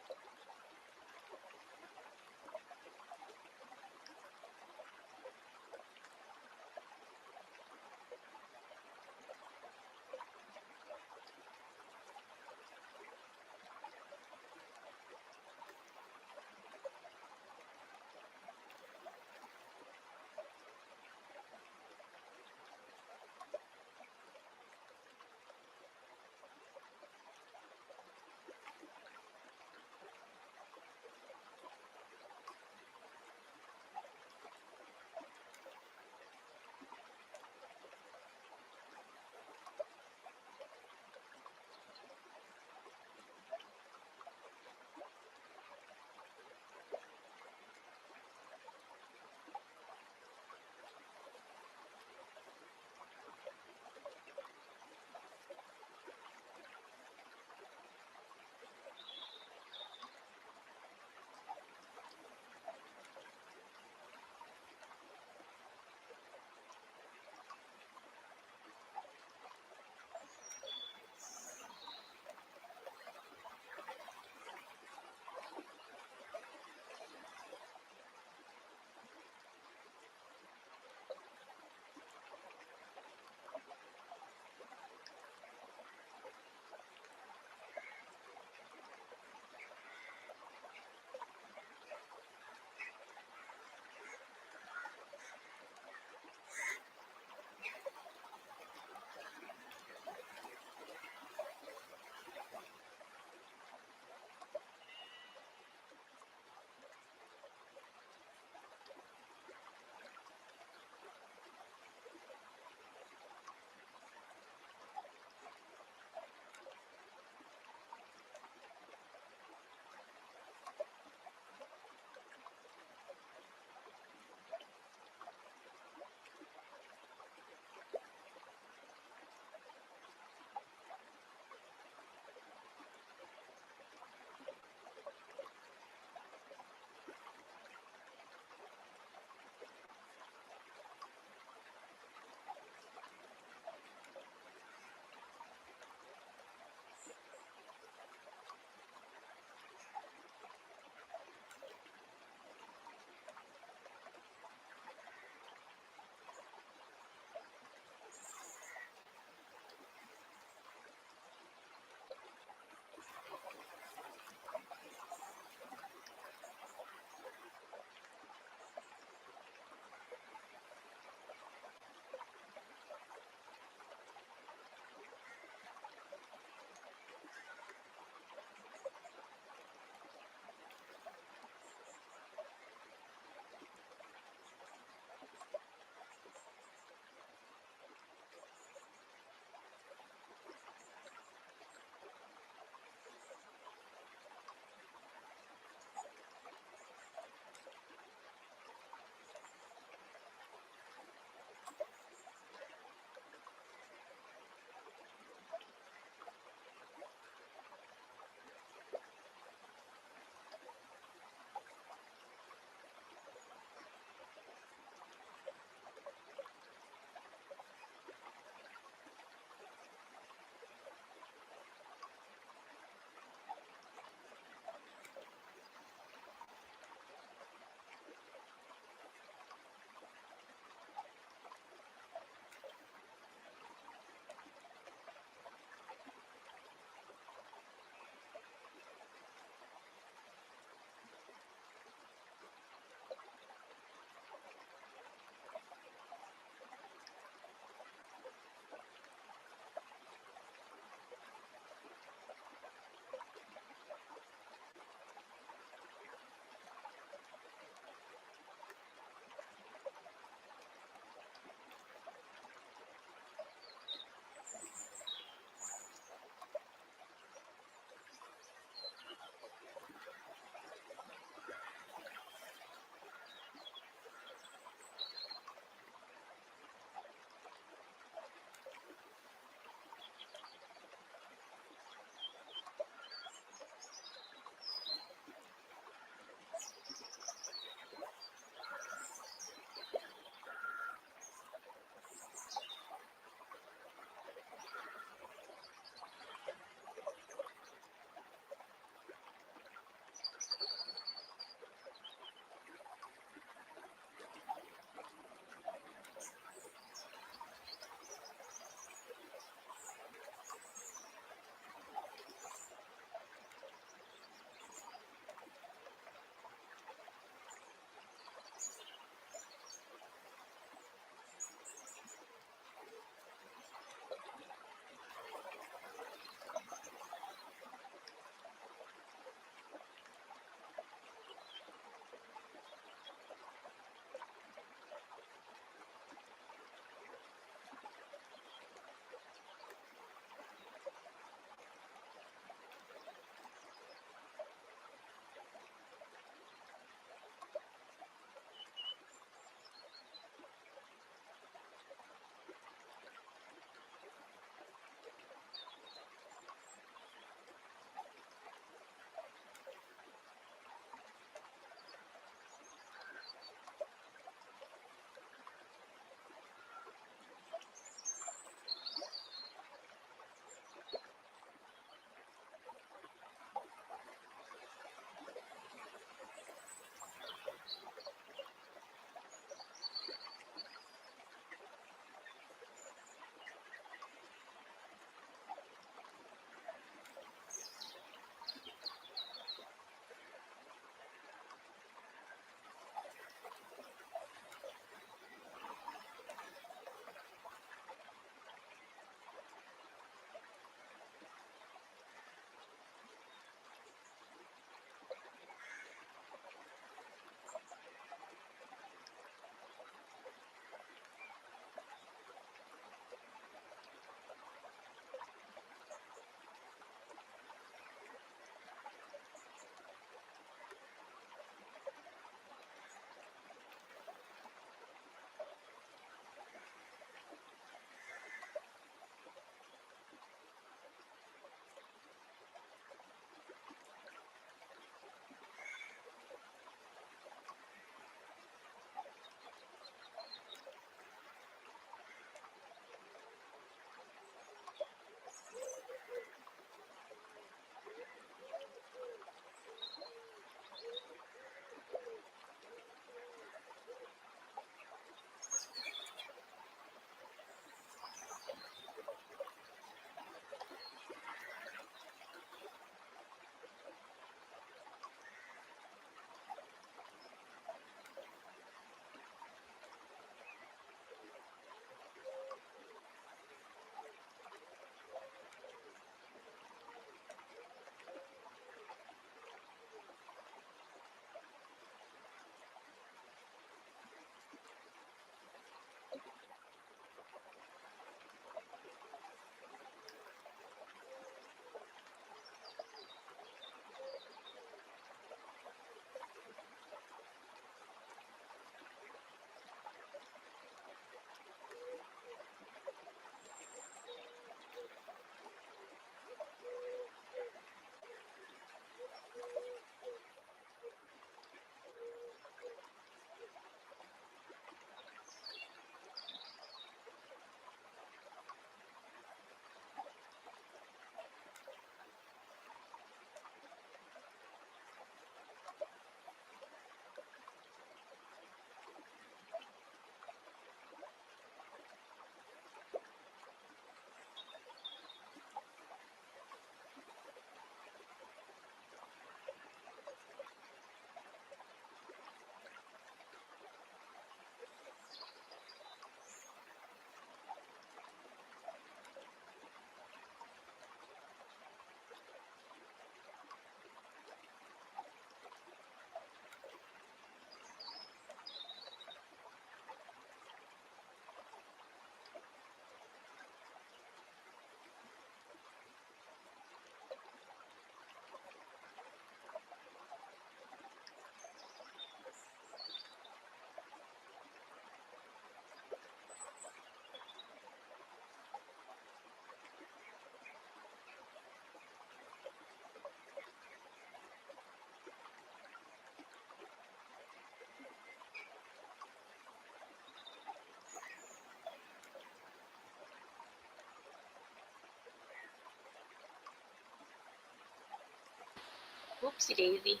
Oopsie daisy.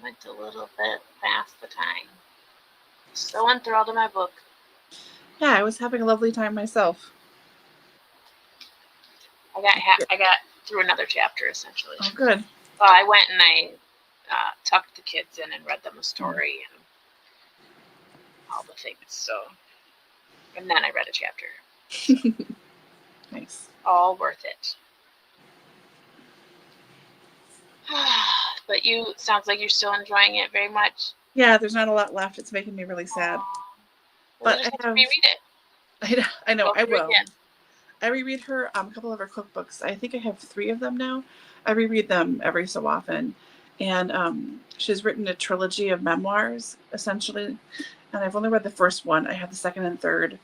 Went a little bit past the time. So enthralled in my book. Yeah, I was having a lovely time myself. I got through another chapter essentially. Oh, good. Well, I went and I tucked the kids in and read them a story and all the things. So, and then I read a chapter. So, nice. All worth it. But you sounds like you're still enjoying it very much. Yeah, there's not a lot left. It's making me really sad. Well, but I have to reread it. I know. I will. I reread her a couple of her cookbooks. I think I have 3 of them now. I reread them every so often, and she's written a trilogy of memoirs essentially. And I've only read the first one. I have the second and third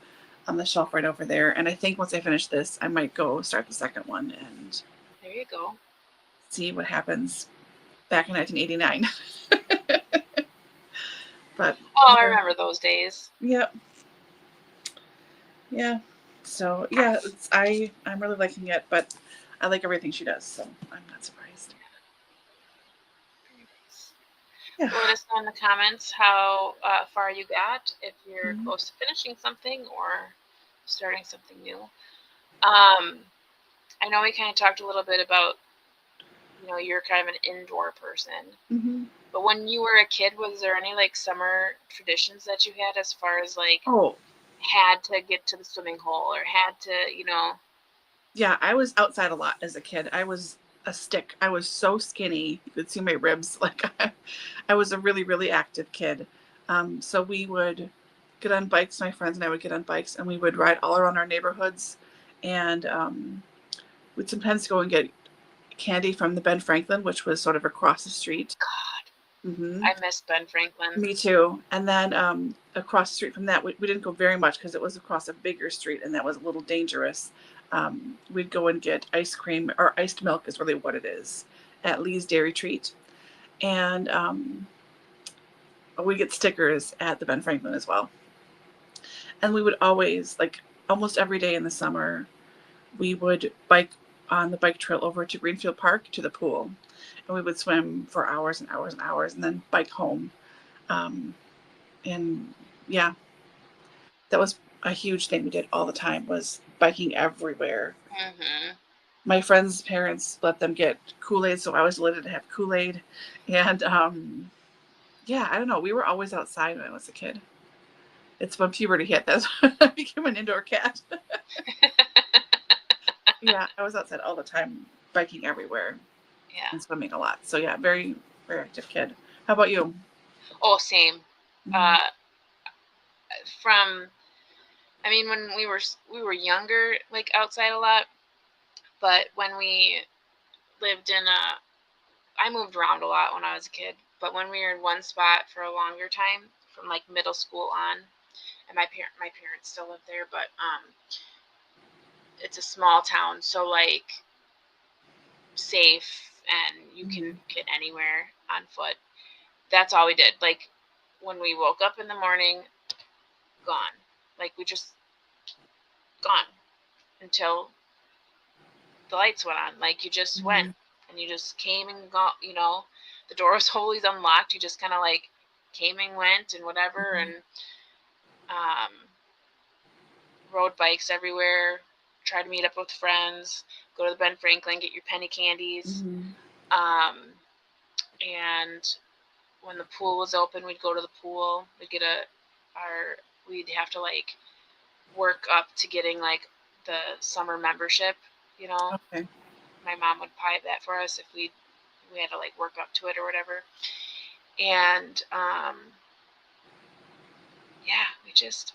on the shelf right over there. And I think once I finish this, I might go start the second one and there you go. See what happens back in 1989. But I remember those days. Yep. Yeah. So yeah, I'm really liking it, but I like everything she does, so I'm not surprised. Yeah. Let us know in the comments how far you got, if you're close to finishing something or starting something new. I know we kind of talked a little bit about, you're kind of an indoor person. But when you were a kid, was there any like summer traditions that you had as far as like had to get to the swimming hole or had to, Yeah, I was outside a lot as a kid. I was a stick. I was so skinny. You could see my ribs. Like I was a really, really active kid. So we would get on bikes. My friends and I would get on bikes and we would ride all around our neighborhoods. And we'd sometimes go and get candy from the Ben Franklin, which was sort of across the street. God, I miss Ben Franklin. Me too. And then across the street from that, we didn't go very much because it was across a bigger street and that was a little dangerous. We'd go and get ice cream, or iced milk is really what it is, at Lee's Dairy Treat. And we get stickers at the Ben Franklin as well. And we would always, like almost every day in the summer, we would bike on the bike trail over to Greenfield Park to the pool. And we would swim for hours and hours and hours and then bike home. And yeah, that was a huge thing we did all the time, was biking everywhere. My friends' parents let them get Kool-Aid, so I was allowed to have Kool-Aid. And yeah, I don't know. We were always outside when I was a kid. It's when puberty hit that's when I became an indoor cat. Yeah, I was outside all the time, biking everywhere. Yeah. And swimming a lot. So yeah, very, very active kid. How about you? Oh, same. When we were younger, like outside a lot, but when we lived I moved around a lot when I was a kid, but when we were in one spot for a longer time, from like middle school on, and my parents still live there, but it's a small town, so like safe and you can get anywhere on foot. That's all we did. Like when we woke up in the morning, gone. Like we just gone until the lights went on. Like you just went and you just came and got, the door was always unlocked. You just kind of like came and went and whatever, and rode bikes everywhere, try to meet up with friends, go to the Ben Franklin, get your penny candies. And when the pool was open, we'd go to the pool. We'd have to like work up to getting like the summer membership, Okay. My mom would buy that for us if we had to like work up to it or whatever. And yeah,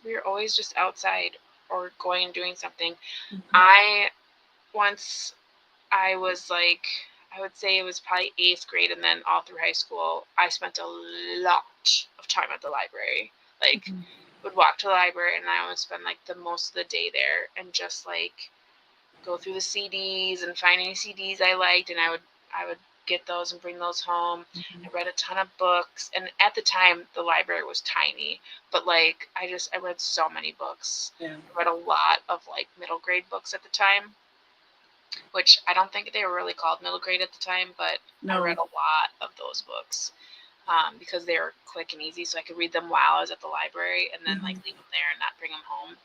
we were always just outside or going and doing something. I was like, I would say it was probably 8th grade, and then all through high school, I spent a lot of time at the library. Like, would walk to the library, and I would spend like the most of the day there, and just like go through the CDs and find any CDs I liked, and I would get those and bring those home. I read a ton of books, and at the time the library was tiny, but like I read so many books. I read a lot of like middle grade books at the time. which I don't think they were really called middle grade at the time, but I read a lot of those books because they were quick and easy, so I could read them while I was at the library and then like leave them there and not bring them home.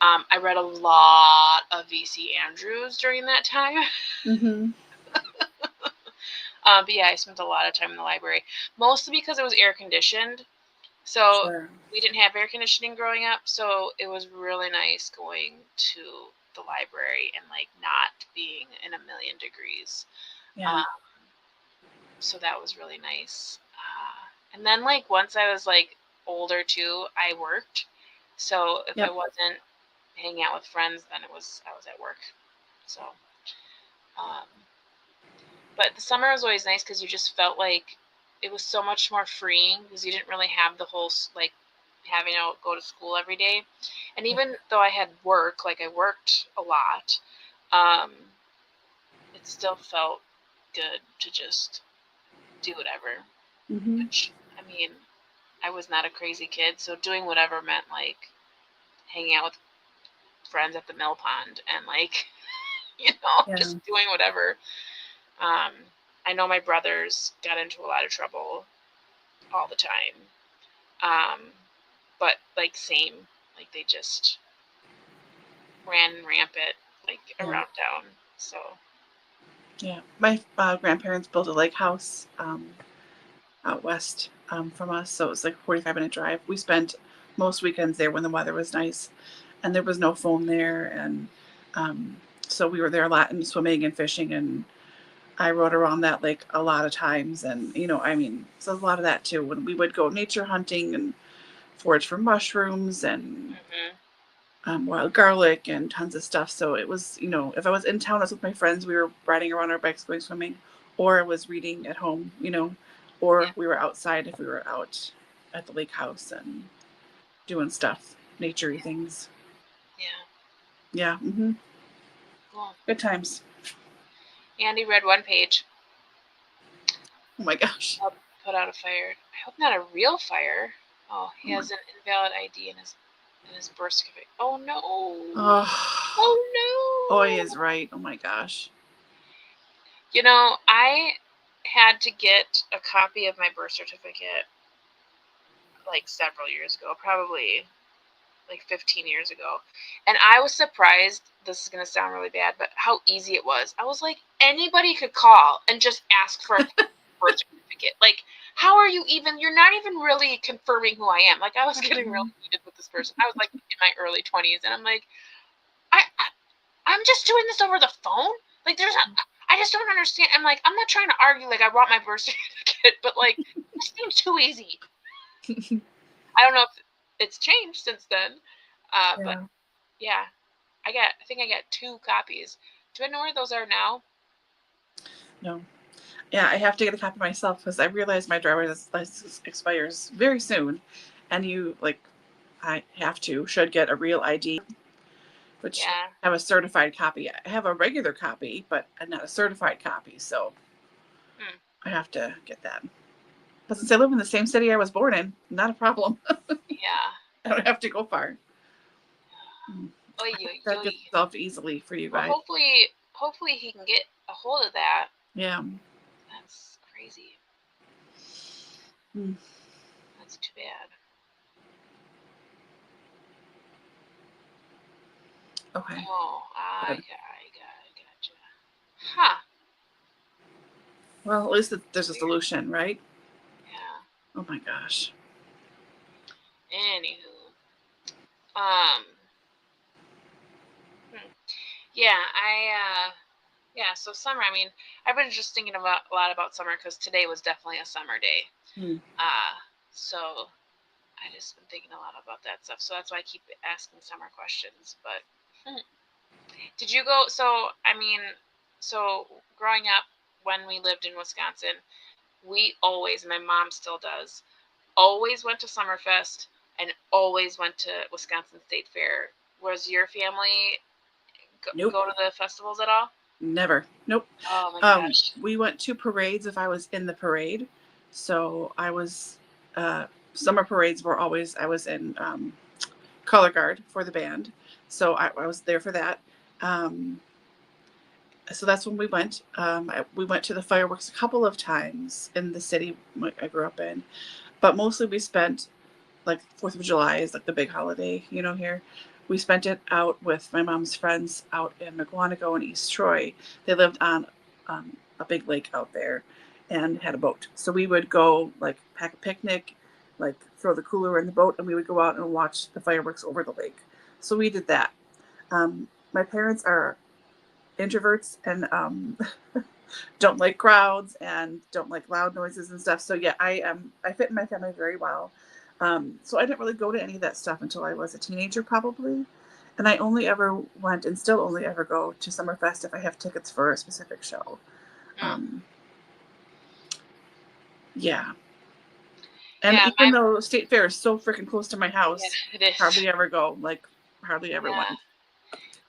I read a lot of V.C. Andrews during that time. But yeah, I spent a lot of time in the library, mostly because it was air conditioned. So we didn't have air conditioning growing up, so it was really nice going to the library and like not being in a million degrees. Yeah. So that was really nice. And then like once I was like older too, I worked. So if I wasn't hanging out with friends, then I was at work. So, but the summer was always nice because you just felt like it was so much more freeing because you didn't really have the whole like having to go to school every day. And even though I had work, like I worked a lot, it still felt good to just do whatever. Which, I mean, I was not a crazy kid, so doing whatever meant like hanging out with friends at the mill pond and like, just doing whatever. I know my brothers got into a lot of trouble all the time. But like same, like they just ran rampant like around town. So yeah, my grandparents built a lake house out west from us, so it was like a 45-minute drive. We spent most weekends there when the weather was nice, and there was no phone there, and so we were there a lot and swimming and fishing, and I rode around that lake a lot of times, and I mean, so a lot of that too. When we would go nature hunting and forage for mushrooms and wild garlic and tons of stuff. So it was, if I was in town, I was with my friends, we were riding around our bikes going swimming, or I was reading at home, or we were outside if we were out at the lake house and doing stuff, naturey things. Yeah. Cool. Good times. Andy read one page. Oh my gosh. I'll put out a fire. I hope not a real fire. Oh, he has an invalid ID in his birth certificate. Oh no. Oh no. Oh, he is right. Oh my gosh. I had to get a copy of my birth certificate like several years ago, probably like 15 years ago. And I was surprised, this is going to sound really bad, but how easy it was. I was like, anybody could call and just ask for a birth certificate. Like, how are you even, you're not even really confirming who I am. Like, I was getting really heated with this person. I was like in my early 20s, and I'm like, I'm just doing this over the phone? Like, I just don't understand. I'm like, I'm not trying to argue like I want my birth certificate, but like, this seems too easy. I don't know if it's changed since then. But yeah, I think I got 2 copies. Do I know where those are now? No. Yeah, I have to get a copy myself because I realize my driver's license expires very soon, and I should get a real ID, which I have a certified copy. I have a regular copy, but not a certified copy, so I have to get that. But since I live in the same city I was born in, not a problem. Yeah. I don't have to go far. That gets solved easily for you guys. Well, hopefully he can get a hold of that. Yeah. That's crazy. That's too bad. Okay. Oh, I gotcha. Huh. Well, at least there's a solution, right? Yeah. Oh my gosh. Anywho. Yeah, so summer, I mean, I've been just thinking a lot about summer because today was definitely a summer day. So I just been thinking a lot about that stuff. So that's why I keep asking summer questions. But did you go? So growing up when we lived in Wisconsin, we always, my mom still does, always went to Summerfest and always went to Wisconsin State Fair. Was your family go to the festivals at all? Never. Nope. Oh my gosh. We went to parades if I was in the parade. So I was summer parades were always, I was in color guard for the band. So I was there for that. so that's when we went. We went to the fireworks a couple of times in the city I grew up in, but mostly we spent like 4th of July is like the big holiday, here. We spent it out with my mom's friends out in McWanago and East Troy. They lived on a big lake out there and had a boat. So we would go like pack a picnic, like throw the cooler in the boat, and we would go out and watch the fireworks over the lake. So we did that. My parents are introverts and don't like crowds and don't like loud noises and stuff. So yeah, I fit in my family very well. So I didn't really go to any of that stuff until I was a teenager, probably. And I only ever went and still only ever go to Summerfest if I have tickets for a specific show. Yeah. And Yeah, even though State Fair is so freaking close to my house, it is. hardly ever go. Like, hardly ever went.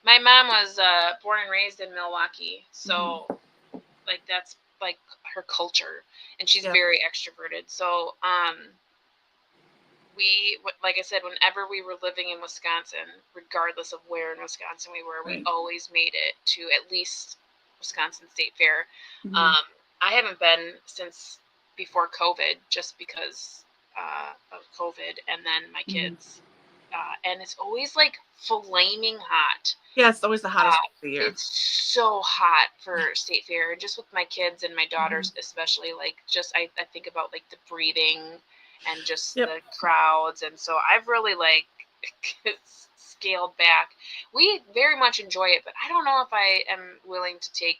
My mom was born and raised in Milwaukee, so like that's like her culture, and she's very extroverted. So we, like I said, whenever we were living in Wisconsin, regardless of where in Wisconsin we were, we always made it to at least Wisconsin State Fair. I haven't been since before COVID, just because of COVID, and then my kids. And it's always like flaming hot. Yeah, it's always the hottest of the year. It's so hot for State Fair, just with my kids and my daughters especially. Like, just I think about like the breathing and just the crowds, and so I've really like scaled back. We very much enjoy it, but I don't know if I am willing to take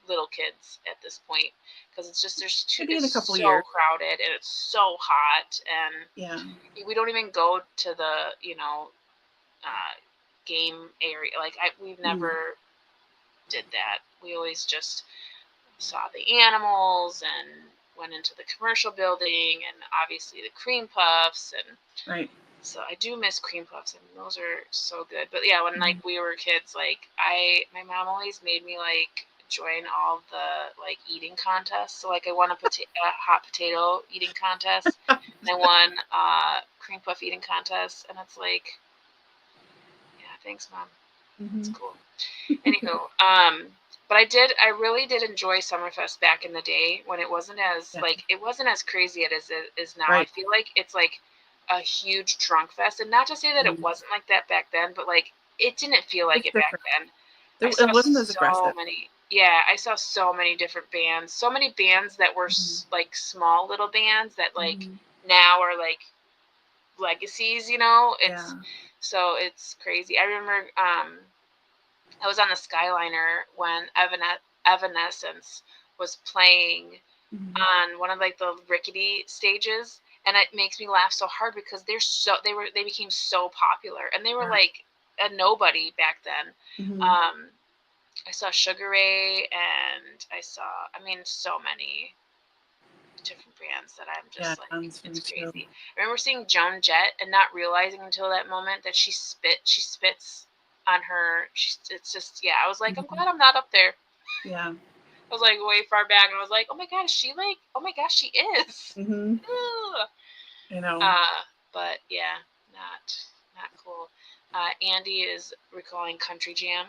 little kids at this point, because it's just it's so crowded and it's so hot, and we don't even go to the game area. Like we've never did that. We always just saw the animals and went into the commercial building, and obviously the cream puffs, and so I do miss cream puffs. I mean, those are so good. But yeah, when like we were kids, like my mom always made me like join all the like eating contests. So like I won a hot potato eating contest, and I won cream puff eating contest, and it's like, yeah, thanks, Mom. It's cool. Anywho, but I really did enjoy Summerfest back in the day when it wasn't as like it wasn't as crazy as it is now. I feel like it's like a huge drunk fest, and not to say that it wasn't like that back then, but like it didn't feel like it back then. It wasn't as aggressive. I saw so many different bands, so many bands that were like small little bands that like now are like legacies, it's so it's crazy. I remember I was on the Skyliner when Evanescence was playing on one of like the rickety stages, and it makes me laugh so hard because they became so popular, and they were like a nobody back then. I saw Sugar Ray, and I saw so many different bands that I'm just it's crazy. I remember seeing Joan Jett and not realizing until that moment that she spits on her. It's just I was like, I'm glad I'm not up there. Yeah. I was like way far back, and I was like, oh my god, is she like? Oh my gosh, she is. You know. But yeah, not cool. Andy is recalling Country Jam.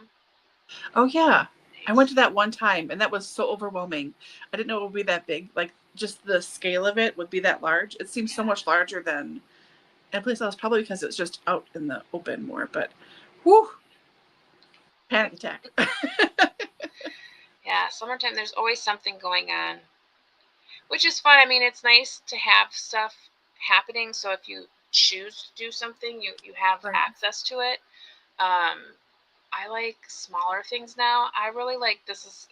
Oh yeah, I went to that one time, and that was so overwhelming. I didn't know it would be that big. Like just the scale of it would be that large. It seems so much larger than any place else. Probably because it's just out in the open more. But, whew, panic attack. Yeah, summertime. There's always something going on, which is fun. I mean, it's nice to have stuff happening. So if you choose to do something, you have access to it. I like smaller things now. I really like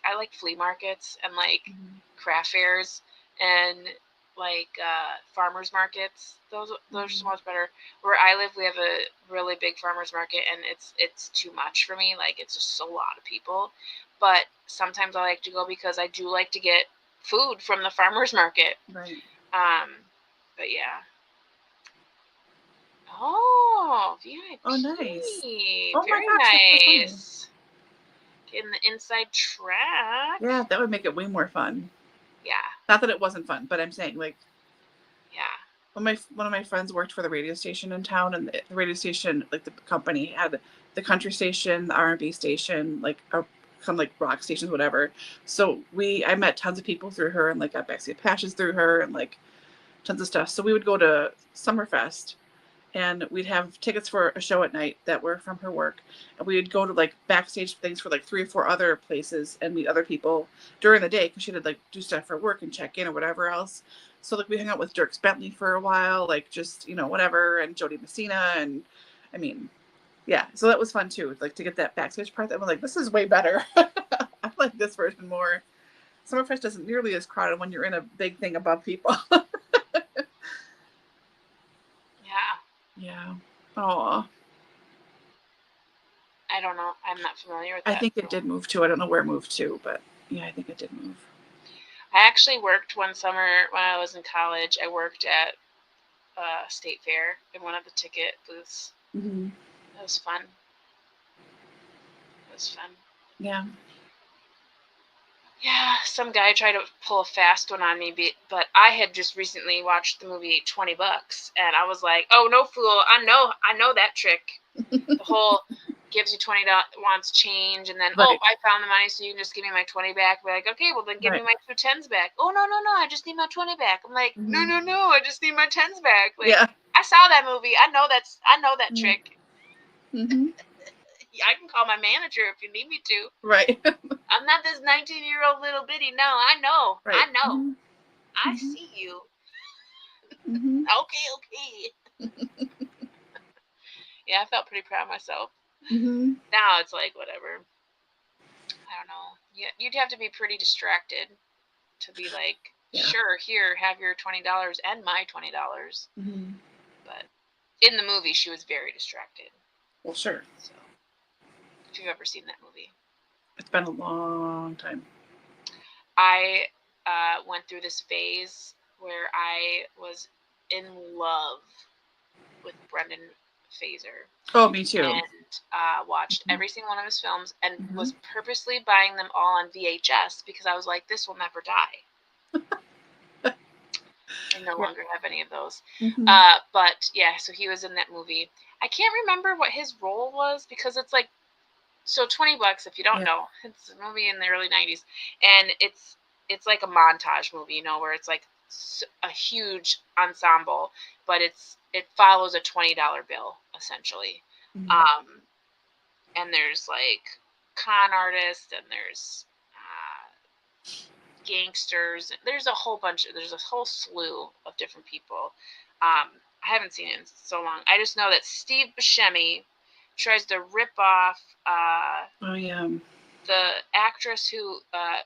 I like flea markets and like craft fairs and like farmers markets. Those are so much better. Where I live, we have a really big farmers market, and it's too much for me. Like it's just a lot of people. But sometimes I like to go because I do like to get food from the farmers market. Right. But yeah. Oh, VIP. Oh, nice. Oh, very nice. Getting the inside track. Yeah, that would make it way more fun. Yeah. Not that it wasn't fun, but I'm saying like. Yeah. One of my friends worked for the radio station in town, and the radio station, like the company, had the country station, the R&B station, like a become like rock stations, whatever. So I met tons of people through her and like got backstage passes through her and like tons of stuff. So we would go to Summerfest and we'd have tickets for a show at night that were from her work. And we would go to like backstage things for like 3 or 4 other places and meet other people during the day because she would like do stuff for work and check in or whatever else. So like we hung out with Dirk Bentley for a while, like just, whatever, and Jody Messina. And I mean, yeah, so that was fun too, like to get that backstage part that I'm like, this is way better. I like this version more. Summerfest isn't nearly as crowded when you're in a big thing above people. Yeah. Yeah. Oh. I don't know. I'm not familiar with that. I think it did move too. I don't know where it moved to, but yeah, I think it did move. I actually worked one summer when I was in college. I worked at State Fair in one of the ticket booths. Mm-hmm. It was fun. Yeah. Yeah, some guy tried to pull a fast one on me, but I had just recently watched the movie $20, and I was like, "Oh no, fool! I know that trick." The whole gives you $20, wants change, and then Right. I found the money, so you can just give me my 20 back. Be like, okay, well then give me my 2 10s back. Oh no, I just need my 20 back. I'm like, no, I just need my 10s back. Like, yeah. I saw that movie. I know that trick. Mm-hmm. I can call my manager if you need me to. Right. I'm not this 19-year-old little bitty. No, I know. Right. I know. Mm-hmm. I see you. Mm-hmm. Okay. Yeah, I felt pretty proud of myself. Mm-hmm. Now it's like, whatever. I don't know. You'd have to be pretty distracted to be like, sure, here, have your $20 and my $20. Mm-hmm. But in the movie, she was very distracted. Well, sure. So, if you've ever seen that movie. It's been a long time. I went through this phase where I was in love with Brendan Fraser. Oh, me too. And watched every single one of his films and was purposely buying them all on VHS because I was like, this will never die. I no longer have any of those. But yeah, so he was in that movie. I can't remember what his role was because it's like, so $20 if you don't know, it's a movie in the early 90s, and it's like a montage movie, where it's like a huge ensemble, but it follows a $20 bill essentially. And there's like con artists and there's gangsters. There's a whole slew of different people. I haven't seen it in so long. I just know that Steve Buscemi tries to rip off the actress who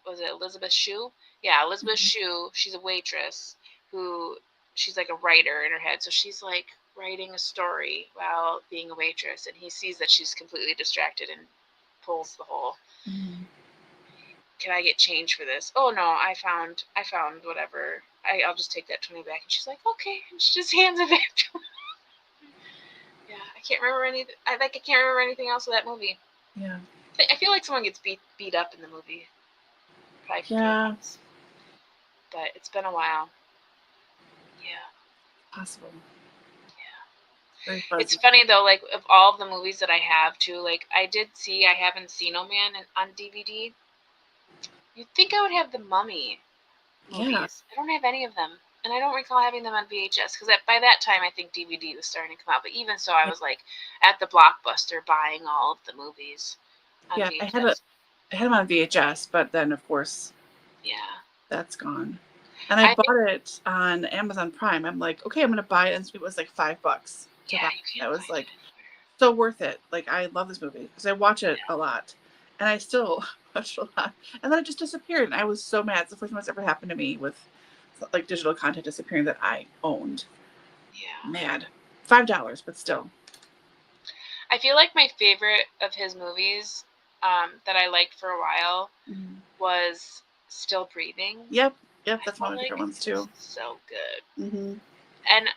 was it Elizabeth Shue? Yeah, Elizabeth Shue. She's a waitress who she's like a writer in her head, so she's like writing a story while being a waitress, and he sees that she's completely distracted and pulls the whole. Can I get change for this? Oh no, I found whatever. I'll just take that 20 back. And she's like, okay, and she just hands it back to him. Yeah, I can't remember anything. I can't remember anything else of that movie. Yeah. I feel like someone gets beat up in the movie. Probably once. But it's been a while. Yeah. Possible. Yeah. It's funny though, like of all the movies that I have too, like I have Encino Man on DVD. You'd think I would have the Mummy movies. Yeah. I don't have any of them. And I don't recall having them on VHS because by that time I think DVD was starting to come out. But even so, I was like at the Blockbuster buying all of the movies on VHS. I had them on VHS, but then of course, that's gone. And I bought it on Amazon Prime. I'm like, okay, I'm gonna buy it, and it was like $5. Yeah, that was like so worth it. Like I love this movie because I watch it a lot, and I still watch it a lot. And then it just disappeared, and I was so mad. It's the first time it's ever happened to me with like digital content disappearing that I owned. Yeah, mad. $5, but still. I feel like my favorite of his movies that I liked for a while was Still Breathing. Yep, that's one of my favorite ones too. So good. And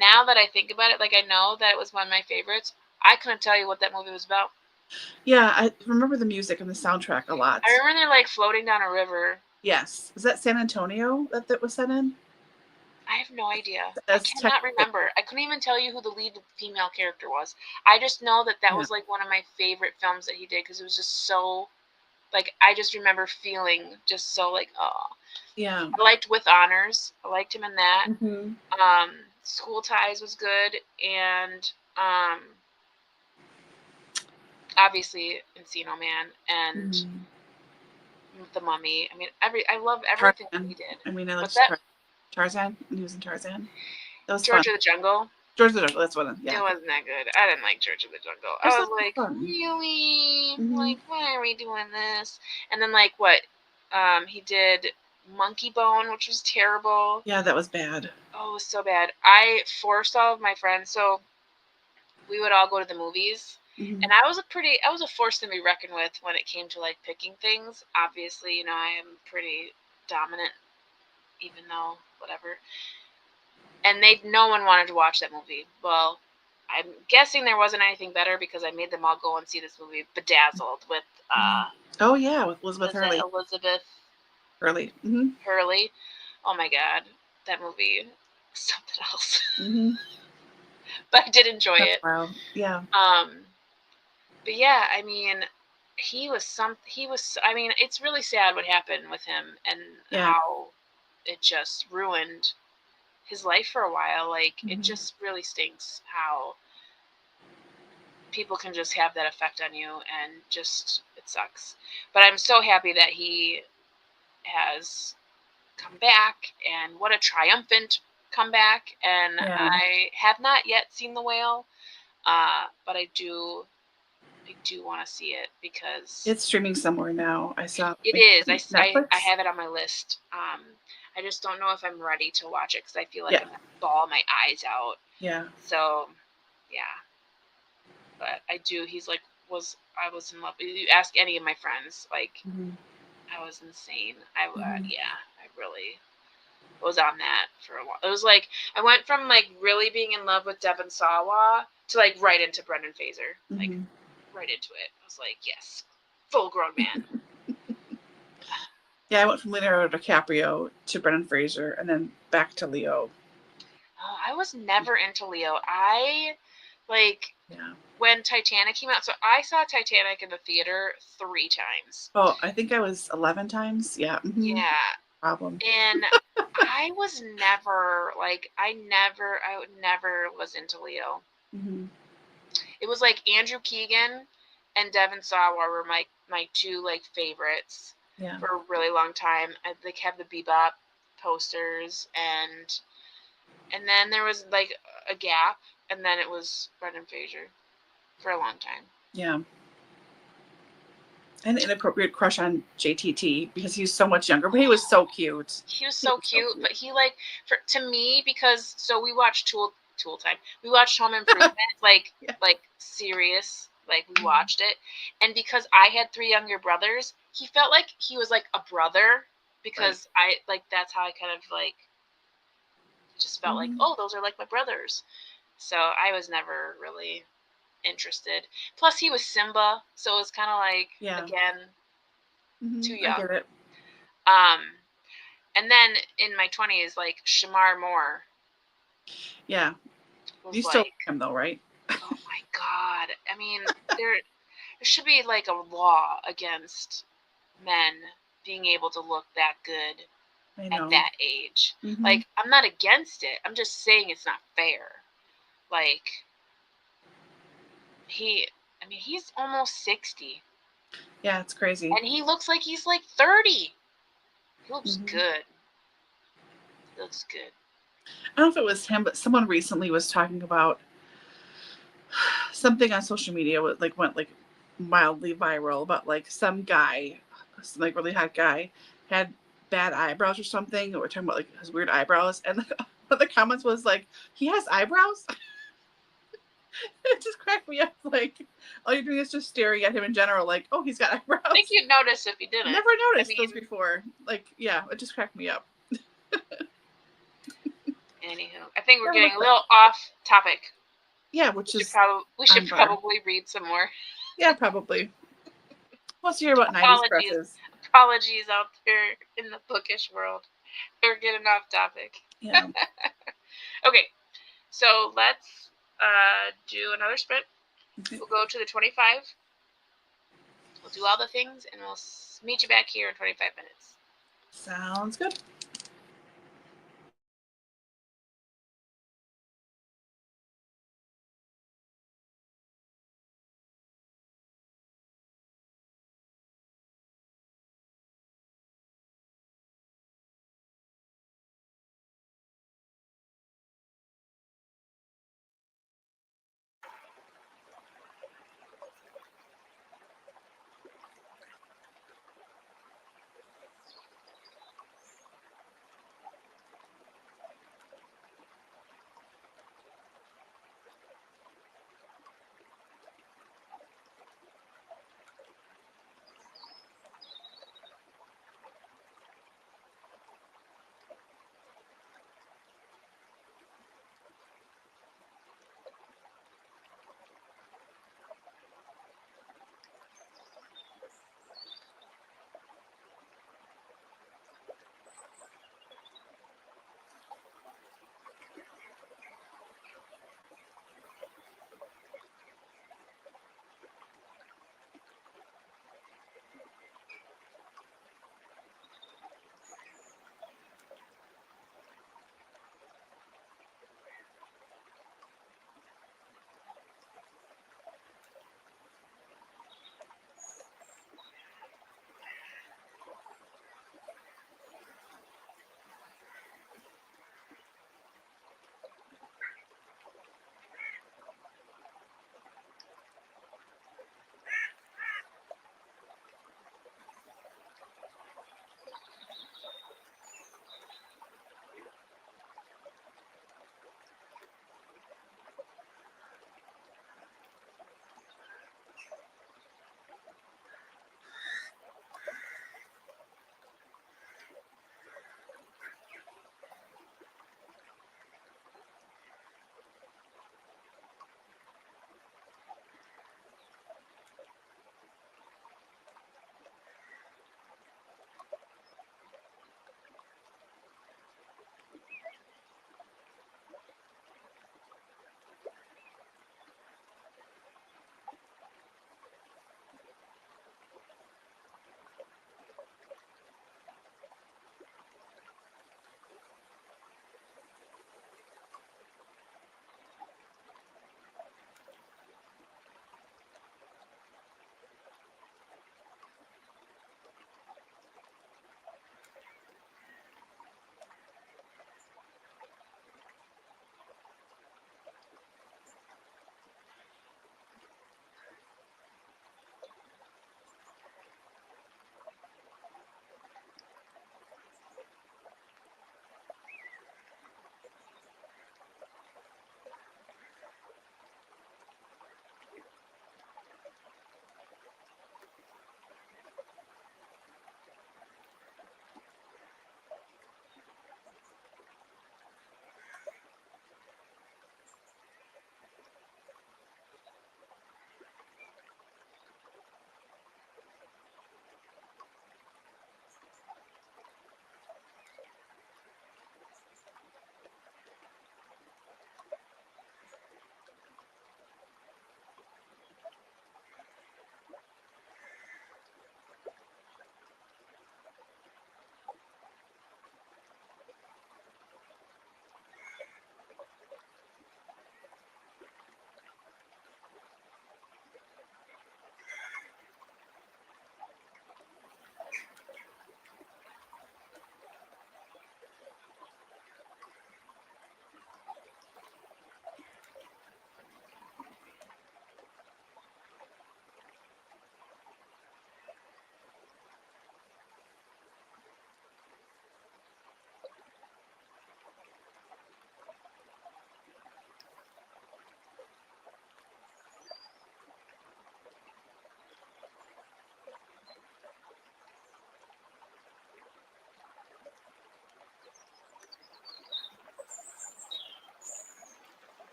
now that I think about it, like I know that it was one of my favorites. I couldn't tell you what that movie was about. Yeah, I remember the music and the soundtrack a lot. I remember they're like floating down a river. Yes. Was that San Antonio that was set in? I have no idea. I cannot remember. I couldn't even tell you who the lead female character was. I just know that was like one of my favorite films that he did because it was just so Like, I just remember feeling just so like, oh. Yeah. I liked With Honors. I liked him in that. Mm-hmm. School Ties was good, and obviously Encino Man and The Mummy. I mean, I love everything Tarzan. he did. I mean, I What's liked that? Tarzan. He was in Tarzan. That was George fun. of the Jungle. George of the Jungle. That's one. Yeah. It wasn't that good. I didn't like George of the Jungle. There's I was something like, fun. really? Mm-hmm. Like, why are we doing this? And then, like, what? He did Monkey Bone, which was terrible. Yeah, that was bad. Oh, it was so bad. I forced all of my friends, so we would all go to the movies. Mm-hmm. And I was a force to be reckoned with when it came to, like, picking things. Obviously, I am pretty dominant, even though, whatever. And no one wanted to watch that movie. Well, I'm guessing there wasn't anything better because I made them all go and see this movie, Bedazzled, with oh yeah, with Elizabeth Hurley. Elizabeth Hurley. Mm-hmm. Hurley. Oh my god, that movie, something else. Mm-hmm. But I did enjoy it. Wow. Yeah. But yeah, I mean, I mean, it's really sad what happened with him and how it just ruined his life for a while. Like, it just really stinks how people can just have that effect on you, and just, it sucks. But I'm so happy that he has come back, and what a triumphant comeback. And I have not yet seen The Whale, but I do want to see it because it's streaming somewhere now. I saw it is. I have it on my list. I just don't know if I'm ready to watch it because I feel like I'm gonna bawl my eyes out. Yeah. So, yeah. But I do. He's like, I was in love. You ask any of my friends, like, I was insane. I really was on that for a while. It was like I went from like really being in love with Devon Sawa to like right into Brendan Fraser, like right into it. I was like, yes, full grown man. Yeah, I went from Leonardo DiCaprio to Brendan Fraser and then back to Leo. Oh, I was never into Leo. I like when Titanic came out. So I saw Titanic in the theater 3 times. Oh, I think I was 11 times. Yeah. Mm-hmm. Yeah. Problem. And I was never like I never was into Leo. It was like Andrew Keegan and Devon Sawa were my 2 like favorites for a really long time. I like have the Bebop posters, and then there was like a gap, and then it was Brendan Fraser for a long time. Yeah. An inappropriate crush on JTT because he's so much younger, but he was so cute. He was so cute, but he like to me, because so we watched Tool Time. We watched Home Improvement, like serious, like we watched it, and because I had 3 younger brothers, he felt like he was like a brother because I like that's how I kind of like just felt like, oh, those are like my brothers. So I was never really interested. Plus, he was Simba, so it was kind of like again too young. I get it. And then in my 20s, like Shamar Moore. Yeah. You still like him though, right? Oh my god! I mean, there should be like a law against men being able to look that good at that age. Like, I'm not against it. I'm just saying it's not fair. Like, he's almost 60. Yeah, it's crazy. And he looks like he's like 30. He looks good. He looks good. I don't know if it was him, but someone recently was talking about something on social media went like mildly viral about like some guy, some like really hot guy, had bad eyebrows or something. We're talking about like his weird eyebrows, and the comments was like, he has eyebrows. It just cracked me up. Like, all you're doing is just staring at him in general. Like, oh, he's got eyebrows. I think you'd notice if you didn't. Never noticed those before. Like, yeah, it just cracked me up. Anywho, I think we're getting a little off topic. Yeah, we should probably read some more. Yeah, probably. Let's hear about 90s crushes. Apologies out there in the bookish world. We're getting off topic. Yeah. Okay, so let's do another sprint. We'll go to the 25. We'll do all the things, and we'll meet you back here in 25 minutes. Sounds good.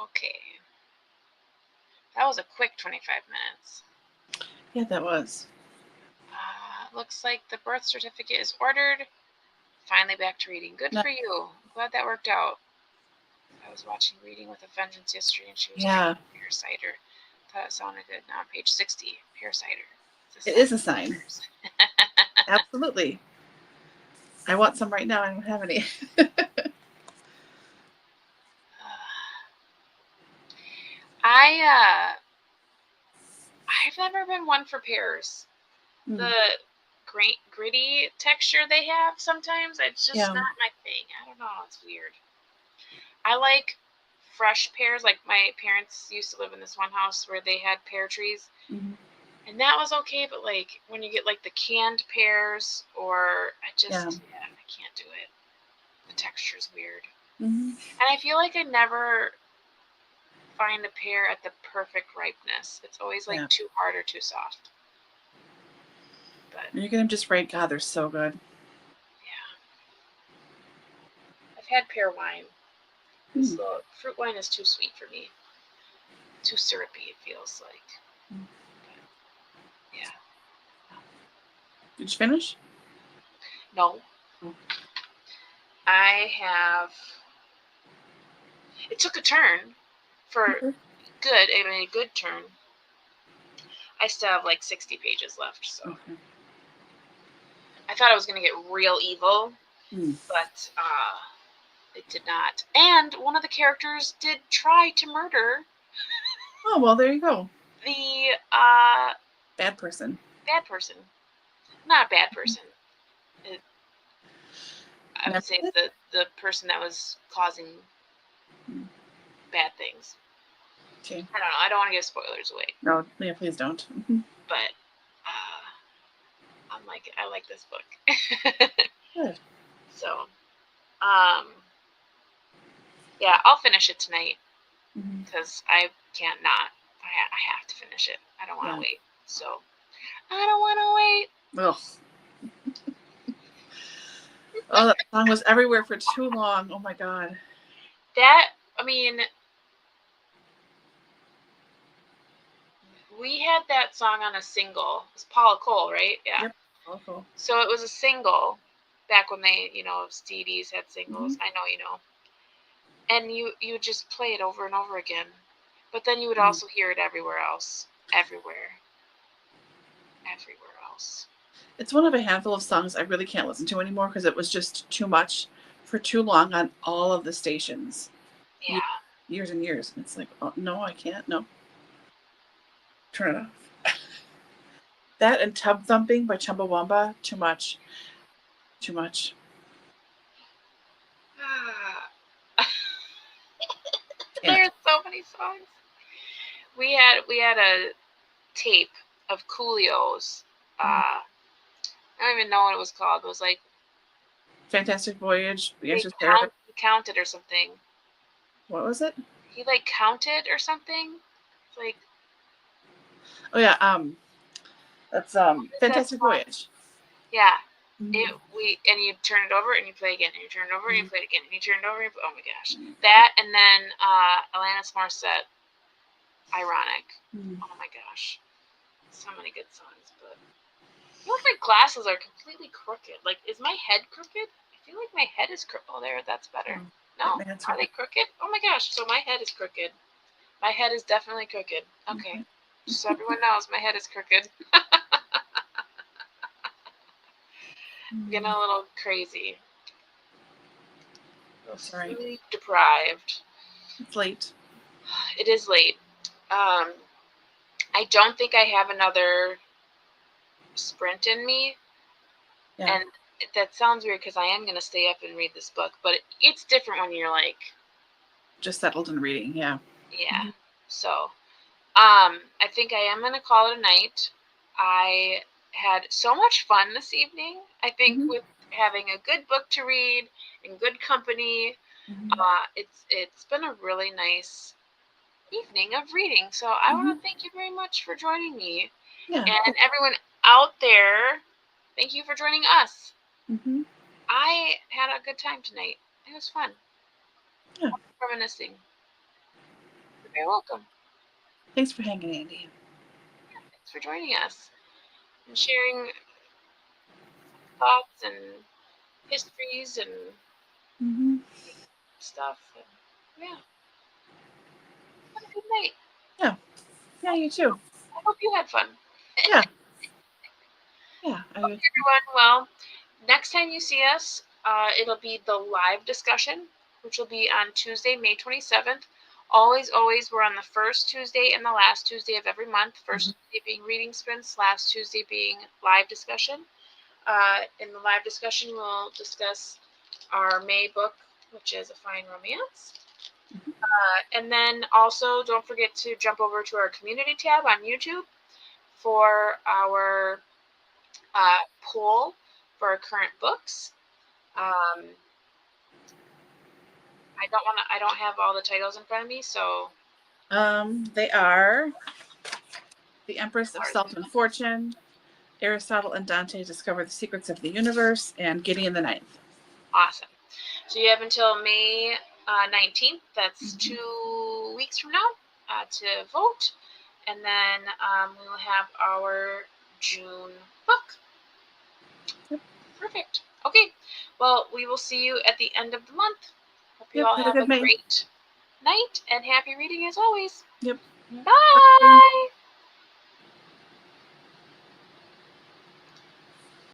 Okay. That was a quick 25 minutes. Yeah, that was. Looks like the birth certificate is ordered. Finally back to reading. Good for you. I'm glad that worked out. I was watching Reading with a Vengeance yesterday, and she was drinking pear cider. Thought it sounded good. Now on page 60, pear cider. It is a sign. Absolutely. I want some right now. I don't have any. I've never been one for pears. The gritty texture they have sometimes, it's just not my thing. I don't know. It's weird. I like fresh pears. Like my parents used to live in this one house where they had pear trees. Mm-hmm. And that was okay, but like when you get like the canned pears, or I can't do it. The texture's weird. Mm-hmm. And I feel like I never find a pear at the perfect ripeness. It's always like too hard or too soft. But you get them just right. God, they're so good. Yeah. I've had pear wine. This little fruit wine is too sweet for me. Too syrupy, it feels like. But, yeah. Did you finish? No. I have. It took a turn for good. I mean, a good turn. I still have like 60 pages left, so. I thought I was going to get real evil, but it did not. And one of the characters did try to murder. Oh, well, there you go. The bad person. Bad person. Not a bad person. I would say the person that was causing bad things. Okay. I don't know. I don't want to give spoilers away. No, yeah, please don't. But I like this book. Good. So, yeah, I'll finish it tonight because I can't not. I have to finish it. I don't want to wait. So, I don't want to wait. Ugh. Oh, that song was everywhere for too long. Oh my God. We had that song on a single. It was Paula Cole, right? Yeah. Yep. Paula Cole. So it was a single back when they, CDs had singles. I know, And you would just play it over and over again. But then you would also hear it everywhere else. Everywhere else. It's one of a handful of songs I really can't listen to anymore because it was just too much for too long on all of the stations. Yeah. Years and years. It's like, oh, no, I can't. No. Turn it off. That and Tub Thumping by Chumbawamba, too much. Too much. There's so many songs. We had a tape of Coolio's. I don't even know what it was called. It was like Fantastic Voyage. The Answer's He counted or something. What was it? He like counted or something. It's like. Oh yeah. That's Fantastic Voyage. Yeah. And you turn it over and you play again, and you turn it over and you play it again, and you turn it over and you play, oh my gosh. That, and then Alanis Morissette, Ironic. Oh my gosh. So many good songs, but I feel like my glasses are completely crooked. Like, is my head crooked? I feel like my head is crooked. Oh, there, that's better. No, are they crooked? Oh my gosh, so my head is crooked. My head is definitely crooked. Okay. Just so everyone knows, my head is crooked. Getting a little crazy. Sorry. Sleep deprived. It's late. It is late. I don't think I have another sprint in me. Yeah. And that sounds weird because I am going to stay up and read this book, but it's different when you're like just settled in reading. Yeah. Yeah. So, I think I am going to call it a night. I had so much fun this evening. I think with having a good book to read and good company, it's been a really nice evening of reading. So I want to thank you very much for joining me. Yeah. And everyone out there, thank you for joining us. I had a good time tonight. It was fun. Yeah. Reminiscing. You're welcome. Thanks for hanging, Andy. Thanks for joining us and sharing thoughts and histories and stuff. And, yeah. Have a good night. Yeah, you too. I hope you had fun. Yeah. Yeah. Okay, everyone. Well, next time you see us, it'll be the live discussion, which will be on Tuesday, May 27th. Always, we're on the first Tuesday and the last Tuesday of every month. First Tuesday being reading sprints, last Tuesday being live discussion. In the live discussion, we'll discuss our May book, which is A Fine Romance. And then also, don't forget to jump over to our community tab on YouTube for our poll for our current books. I don't have all the titles in front of me, so they are The Empress of Salt and Fortune, Aristotle and Dante Discover the Secrets of the Universe, and Gideon the Ninth. Awesome. So you have until May 19th, that's 2 weeks from now, to vote. And then we will have our June book. Yep. Perfect. Okay. Well, we will see you at the end of the month. Hope you all have a great night and happy reading as always. Yep. Bye.